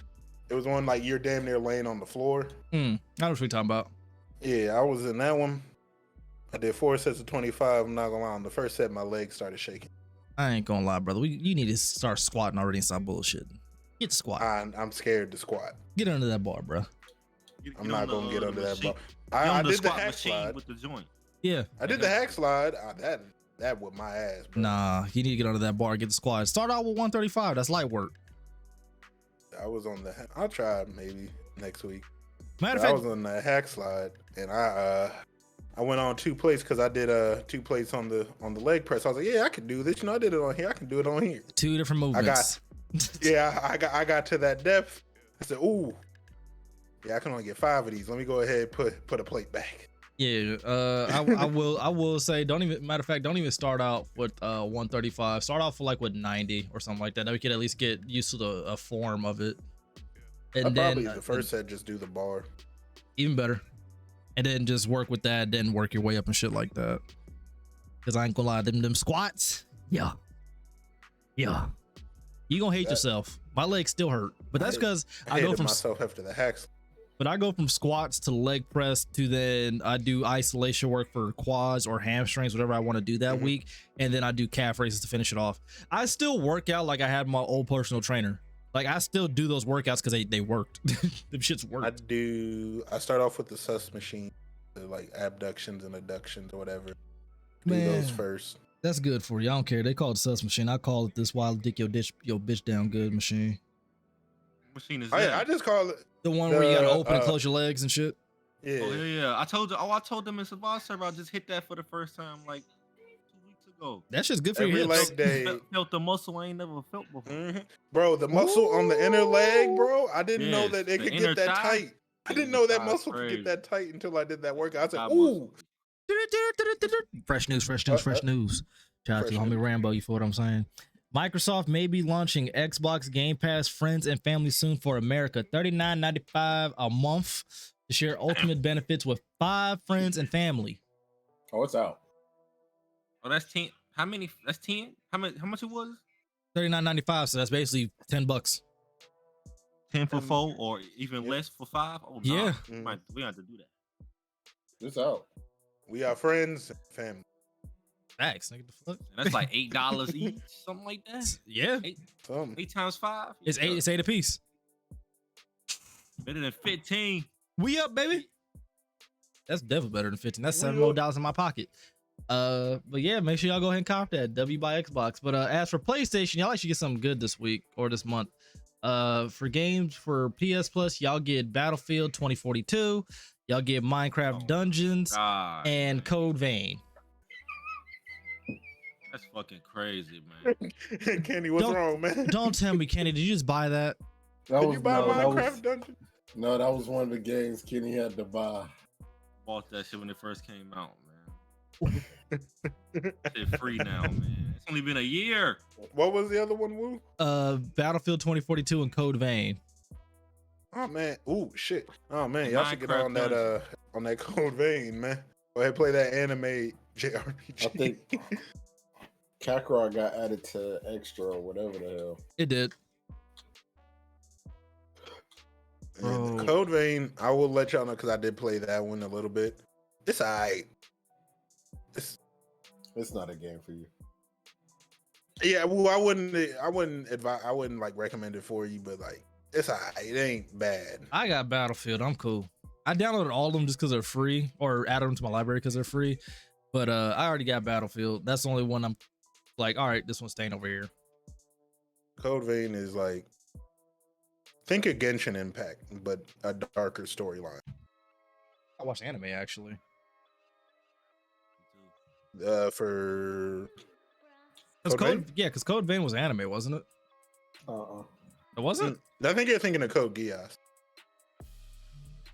It was one like you're damn near laying on the floor. I know what we're talking about. Yeah, I was in that one. I did 4 sets of 25. I'm not gonna lie. On the first set, my legs started shaking. I ain't gonna lie, brother. You need to start squatting already and stop bullshitting. Get squat. I'm scared to squat. Get under that bar, bro. I'm not gonna get under that bar. I I did the squat hack machine slide. with the joint. Yeah. I did the hack slide. That whipped my ass, bro. Nah, you need to get under that bar. Get the squat. Start out with 135. That's light work. I was on the. I'll try maybe next week. Matter of I fact, was on the hack slide, and I went on 2 plates because I did 2 plates on the leg press. I was like, yeah, I can do this. I did it on here. I can do it on here. 2 different movements. I got to that depth. I said, ooh, yeah, I can only get 5 of these. Let me go ahead and put a plate back. Yeah, I will say, don't even start out with 135. Start off with with 90 or something like that. Then we could at least get used to the form of it. And probably the first set just do the bar. Even better. And then just work with that, then work your way up and shit like that. Cause I ain't gonna lie, them squats, yeah. You gonna hate yourself. My legs still hurt, but that's because I go from myself after the hacks. But I go from squats to leg press to then I do isolation work for quads or hamstrings, whatever I want to do that week. And then I do calf raises to finish it off. I still work out like I had my old personal trainer. Like I still do those workouts because they worked. Them shits worked. I start off with the sus machine, like abductions and adductions or whatever. Man, do those first. That's good for you. I don't care. They call it sus machine. I call it this wild dick your bitch down good machine. Machine is that? I just call it the one where you gotta open and close your legs and shit. Yeah. Oh yeah. I told them in Survivor server I just hit that for the first time like 2 weeks ago. That's just good for Every your hips. leg day. Felt the muscle I ain't never felt before. Bro, the muscle on the inner leg, bro. I didn't know that it could get that tight. I didn't know that muscle could get that tight until I did that workout. I said, ooh. Fresh news. Shout out to the homie Rambo, you feel what I'm saying? Microsoft may be launching Xbox Game Pass Friends and Family soon for America. $39.95 a month to share ultimate benefits with 5 friends and family. Oh, it's out. Oh, that's 10. How many? That's 10. How much it was? $39.95. So that's basically $10. 10 for 4 or even less for 5. Oh, nah. Yeah. We have to do that. It's out. We are friends and family. Facts, nigga. The fuck? And that's like $8 each, something like that. Yeah. 8 times 5. It's 8. It's 8 a piece. Better than 15. We up, baby. That's definitely better than 15. That's $7 more in my pocket. But yeah, make sure y'all go ahead and cop that W by Xbox. But as for PlayStation, y'all actually get something good this week or this month. For games for PS Plus, y'all get Battlefield 2042. Y'all get Minecraft Dungeons and Code Vein. That's fucking crazy, man. Kenny, what's wrong, man? Don't tell me, Kenny. Did you just buy that? Did you buy Minecraft Dungeon? No, that was one of the games Kenny had to buy. Bought that shit when it first came out, man. It's free now, man. It's only been a year. What was the other one, Woo? Battlefield 2042 and Code Vein. Oh man. Ooh, shit. Oh man, y'all should get on that Code Vein, man. Go ahead, play that anime JRPG. I think Kakarot got added to extra or whatever the hell. It did. The Code Vein, I will let y'all know because I did play that one a little bit. It's alright. It's not a game for you. Yeah, well, I wouldn't like recommend it for you, but like it's alright. It ain't bad. I got Battlefield. I'm cool. I downloaded all of them just because they're free, or added them to my library because they're free. But I already got Battlefield. That's the only one I'm like, all right, this one's staying over here. Code Vein is like Think of Genshin Impact, but a darker storyline. I watched anime actually. For because Code Vein was anime, wasn't it? It wasn't. I think you're thinking of Code Geass.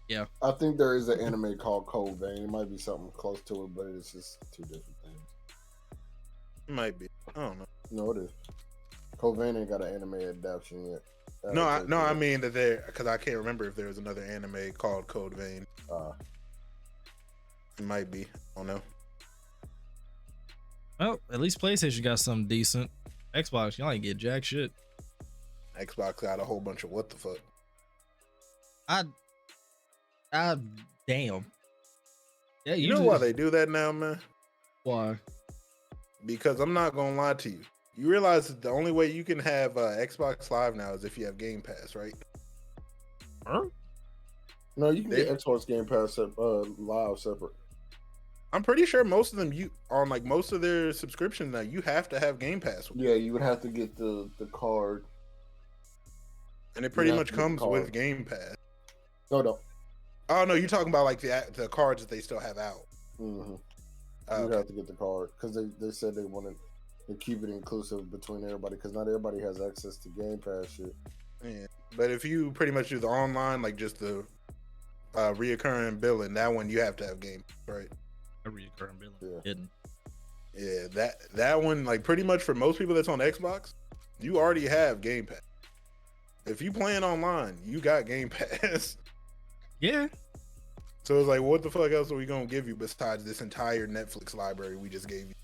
Yeah, I think there is an anime called Code Vein. It might be something close to it, but it's just two different things. It might be. I don't know. No, it is. Code Vein ain't got an anime adaptation yet. I mean that because I can't remember if there was another anime called Code Vein. It might be. I don't know. Well, at least PlayStation got something decent. Xbox, y'all ain't get jack shit. Xbox got a whole bunch of what the fuck. Damn. Yeah, you know why they do that now, man? Why? Because I'm not gonna lie to you. You realize that the only way you can have Xbox Live now is if you have Game Pass, right? Huh? No, you can get Xbox Game Pass live separate. I'm pretty sure most of them on like most of their subscriptions now you have to have Game Pass with. Yeah, you would have to get the card. And it pretty much comes with Game Pass. No. Oh no, you're talking about like the cards that they still have out. Mm-hmm. You'd have to get the card because they said they wanted to keep it inclusive between everybody because not everybody has access to Game Pass shit. Yeah, but if you pretty much do the online, like just the reoccurring billing, that one you have to have Game Pass, right? A reoccurring billing. Yeah, that one, like pretty much for most people that's on Xbox, you already have Game Pass. If you playing online, you got Game Pass. Yeah. So it's like, what the fuck else are we gonna give you besides this entire Netflix library we just gave you?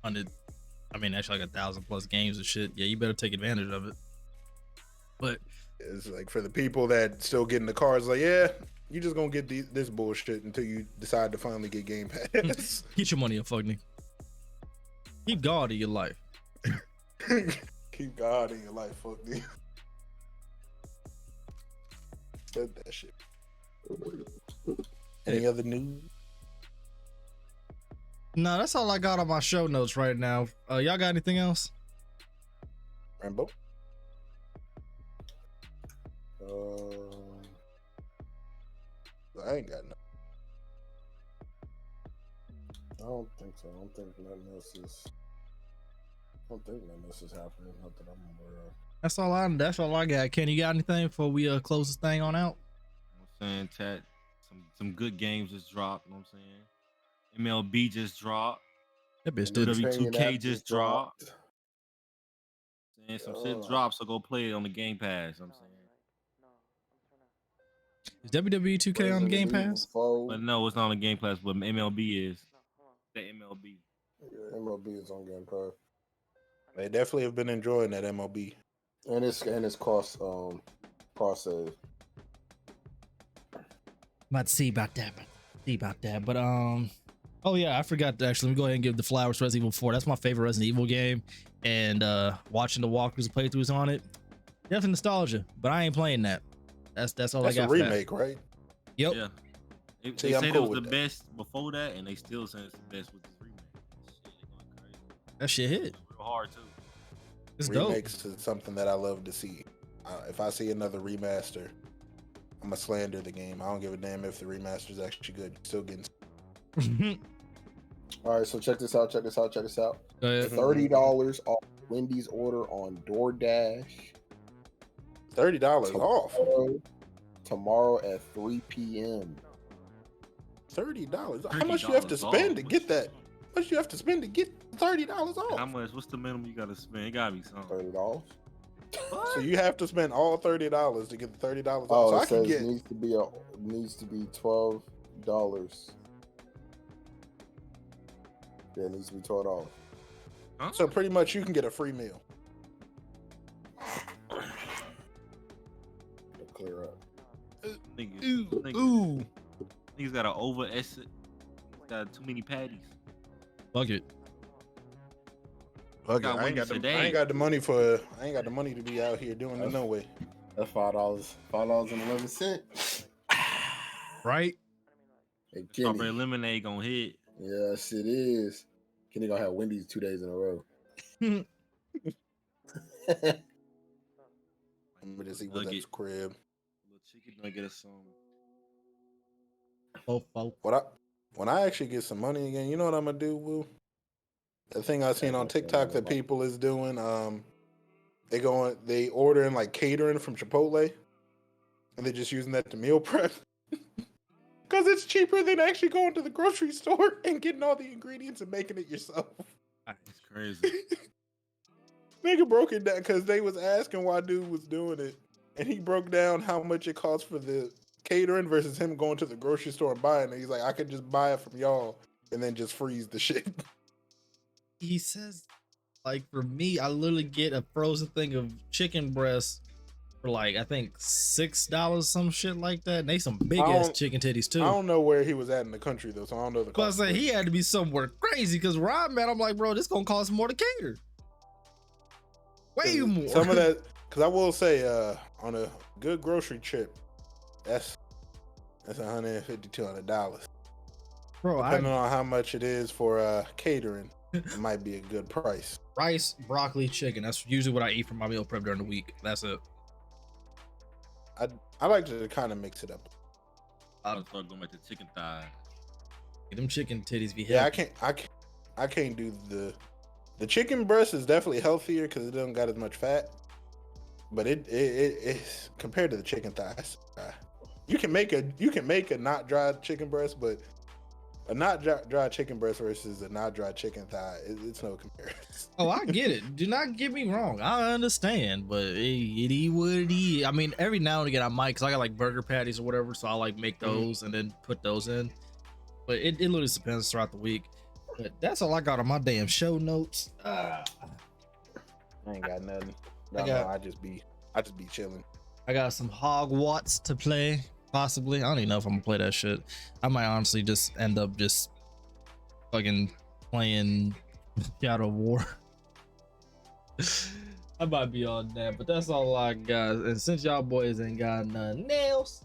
Actually like 1,000+ games and shit. Yeah, you better take advantage of it. But it's like for the people that still getting the cards, like, yeah, you just gonna get this bullshit until you decide to finally get Game Pass. Get your money up, fuck me. Keep God in your life. Keep God in your life, fuck me. Said that shit. Any other news? No, that's all I got on my show notes right now. Y'all got anything else? Rambo? I ain't got nothing. I don't think so. I don't think nothing else is happening. Not that I'm aware of. That's all I got. Ken, you got anything before we close this thing on out? You know what I'm saying, Tat, some good games just dropped. You know what I'm saying? MLB just dropped. That bitch did. WWE 2K just dropped. And some shit dropped, so go play it on the Game Pass. You know what I'm saying. Is WWE 2K on the Game Pass? But no, it's not on the Game Pass, but MLB is. The MLB. Yeah, MLB is on Game Pass. They definitely have been enjoying that MLB. And it's cross save. Might see about that. But oh yeah, I forgot to actually let me go ahead and give the flowers to Resident Evil 4. That's my favorite Resident Evil game. And watching the walkthroughs and playthroughs on it, definitely nostalgia. But I ain't playing that. That's all I got. That's a remake, right? Yep. Yeah. They said it was the best before that, and they still say it's the best with this remake. That shit hit. It's real hard too. It's Remakes dope. is something that I love to see. If I see another remaster, I'm gonna slander the game. I don't give a damn if the remaster is actually good. Still getting. All right, so check this out. $30 off Wendy's order on DoorDash. $30 off tomorrow at 3 p.m. $30. How much you have to spend to get that? How much you have to spend to get $30 off? How much? What's the minimum you gotta spend? It gotta be something. $30. So you have to spend all $30 to get the $30 off. Oh, so it I can get needs to be $12. Yeah, it needs to be $12. Huh? So pretty much you can get a free meal. Clear up. Niggas got an over estimate. Got too many patties. Fuck it. I ain't got the money to be out here doing it no way. That's $5.11. Right? Hey, Strawberry lemonade gonna hit. Yes, it is. Kenny gonna have Wendy's 2 days in a row. I'm gonna just eat what's at his crib. Little chicken nugget or something. When I actually get some money again, you know what I'm gonna do, Woo? The thing I've seen on TikTok that people is doing, they ordering like catering from Chipotle, and they're just using that to meal prep. Because it's cheaper than actually going to the grocery store and getting all the ingredients and making it yourself. It's crazy. Nigga broke it down because they was asking why dude was doing it, and he broke down how much it costs for the catering versus him going to the grocery store and buying it. He's like, I could just buy it from y'all and then just freeze the shit. He says, like, for me, I literally get a frozen thing of chicken breast for like, I think $6, some shit like that. And they some big ass chicken titties too. I don't know where he was at in the country though, so I don't know the cost. But I say he had to be somewhere crazy because where I'm at, I'm like, bro, this gonna cost more to cater. Way more. Some of that, because I will say, on a good grocery trip, that's $150, $200. Bro, depending on how much it is for catering, it might be a good price. Rice, broccoli, chicken. That's usually what I eat for my meal prep during the week. That's it. I like to kind of mix it up. I just start going back to chicken thighs. Get them chicken titties be healthy. Yeah, I can't do the chicken breast is definitely healthier because it doesn't got as much fat. But it's compared to the chicken thighs. You can make a not dry chicken breast, but a not dry chicken breast versus a not dry chicken thigh, it's no comparison. Oh, I get it. Do not get me wrong. I understand, but it is what it is. I mean, every now and again I might, because I got like burger patties or whatever, so I like make those and then put those in. But it literally depends throughout the week. But that's all I got on my damn show notes. I ain't got nothing. I just be chilling. I got some Hogwarts to play. Possibly. I don't even know if I'm gonna play that shit. I might honestly just end up just fucking playing God of War. I might be on that, but that's all I got. And since y'all boys ain't got nothing else,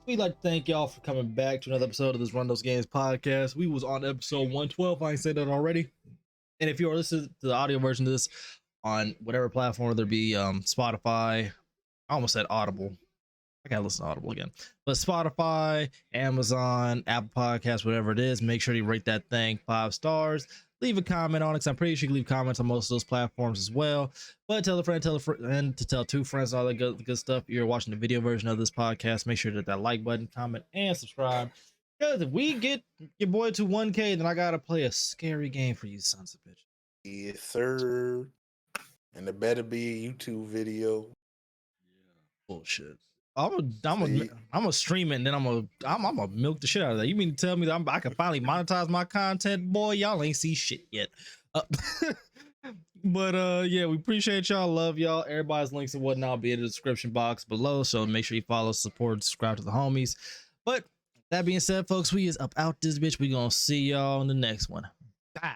we'd like to thank y'all for coming back to another episode of this Run Those Games podcast. We was on episode 112. I ain't said that already. And if you are listening to the audio version of this on whatever platform, whether it be Spotify, I almost said Audible. I gotta listen to Audible again, but Spotify, Amazon, Apple Podcasts, whatever it is, make sure you rate that thing 5 stars. Leave a comment on it, because I'm pretty sure you can leave comments on most of those platforms as well. But tell a friend, and to tell 2 friends, all that good stuff. If you're watching the video version of this podcast, make sure to hit that like button, comment, and subscribe. Because if we get your boy to 1K, then I gotta play a scary game for you sons of bitch. Yes, sir. And it better be a YouTube video. Bullshit. I'm gonna stream it, and then I'm gonna milk the shit out of that. You mean to tell me that I can finally monetize my content? Boy, y'all ain't see shit yet. But yeah, we appreciate y'all, love y'all. Everybody's links and whatnot will be in the description box below, so make sure you follow, support, subscribe to the homies. But that being said, folks, we is up out this bitch. We gonna see y'all in the next one. Bye.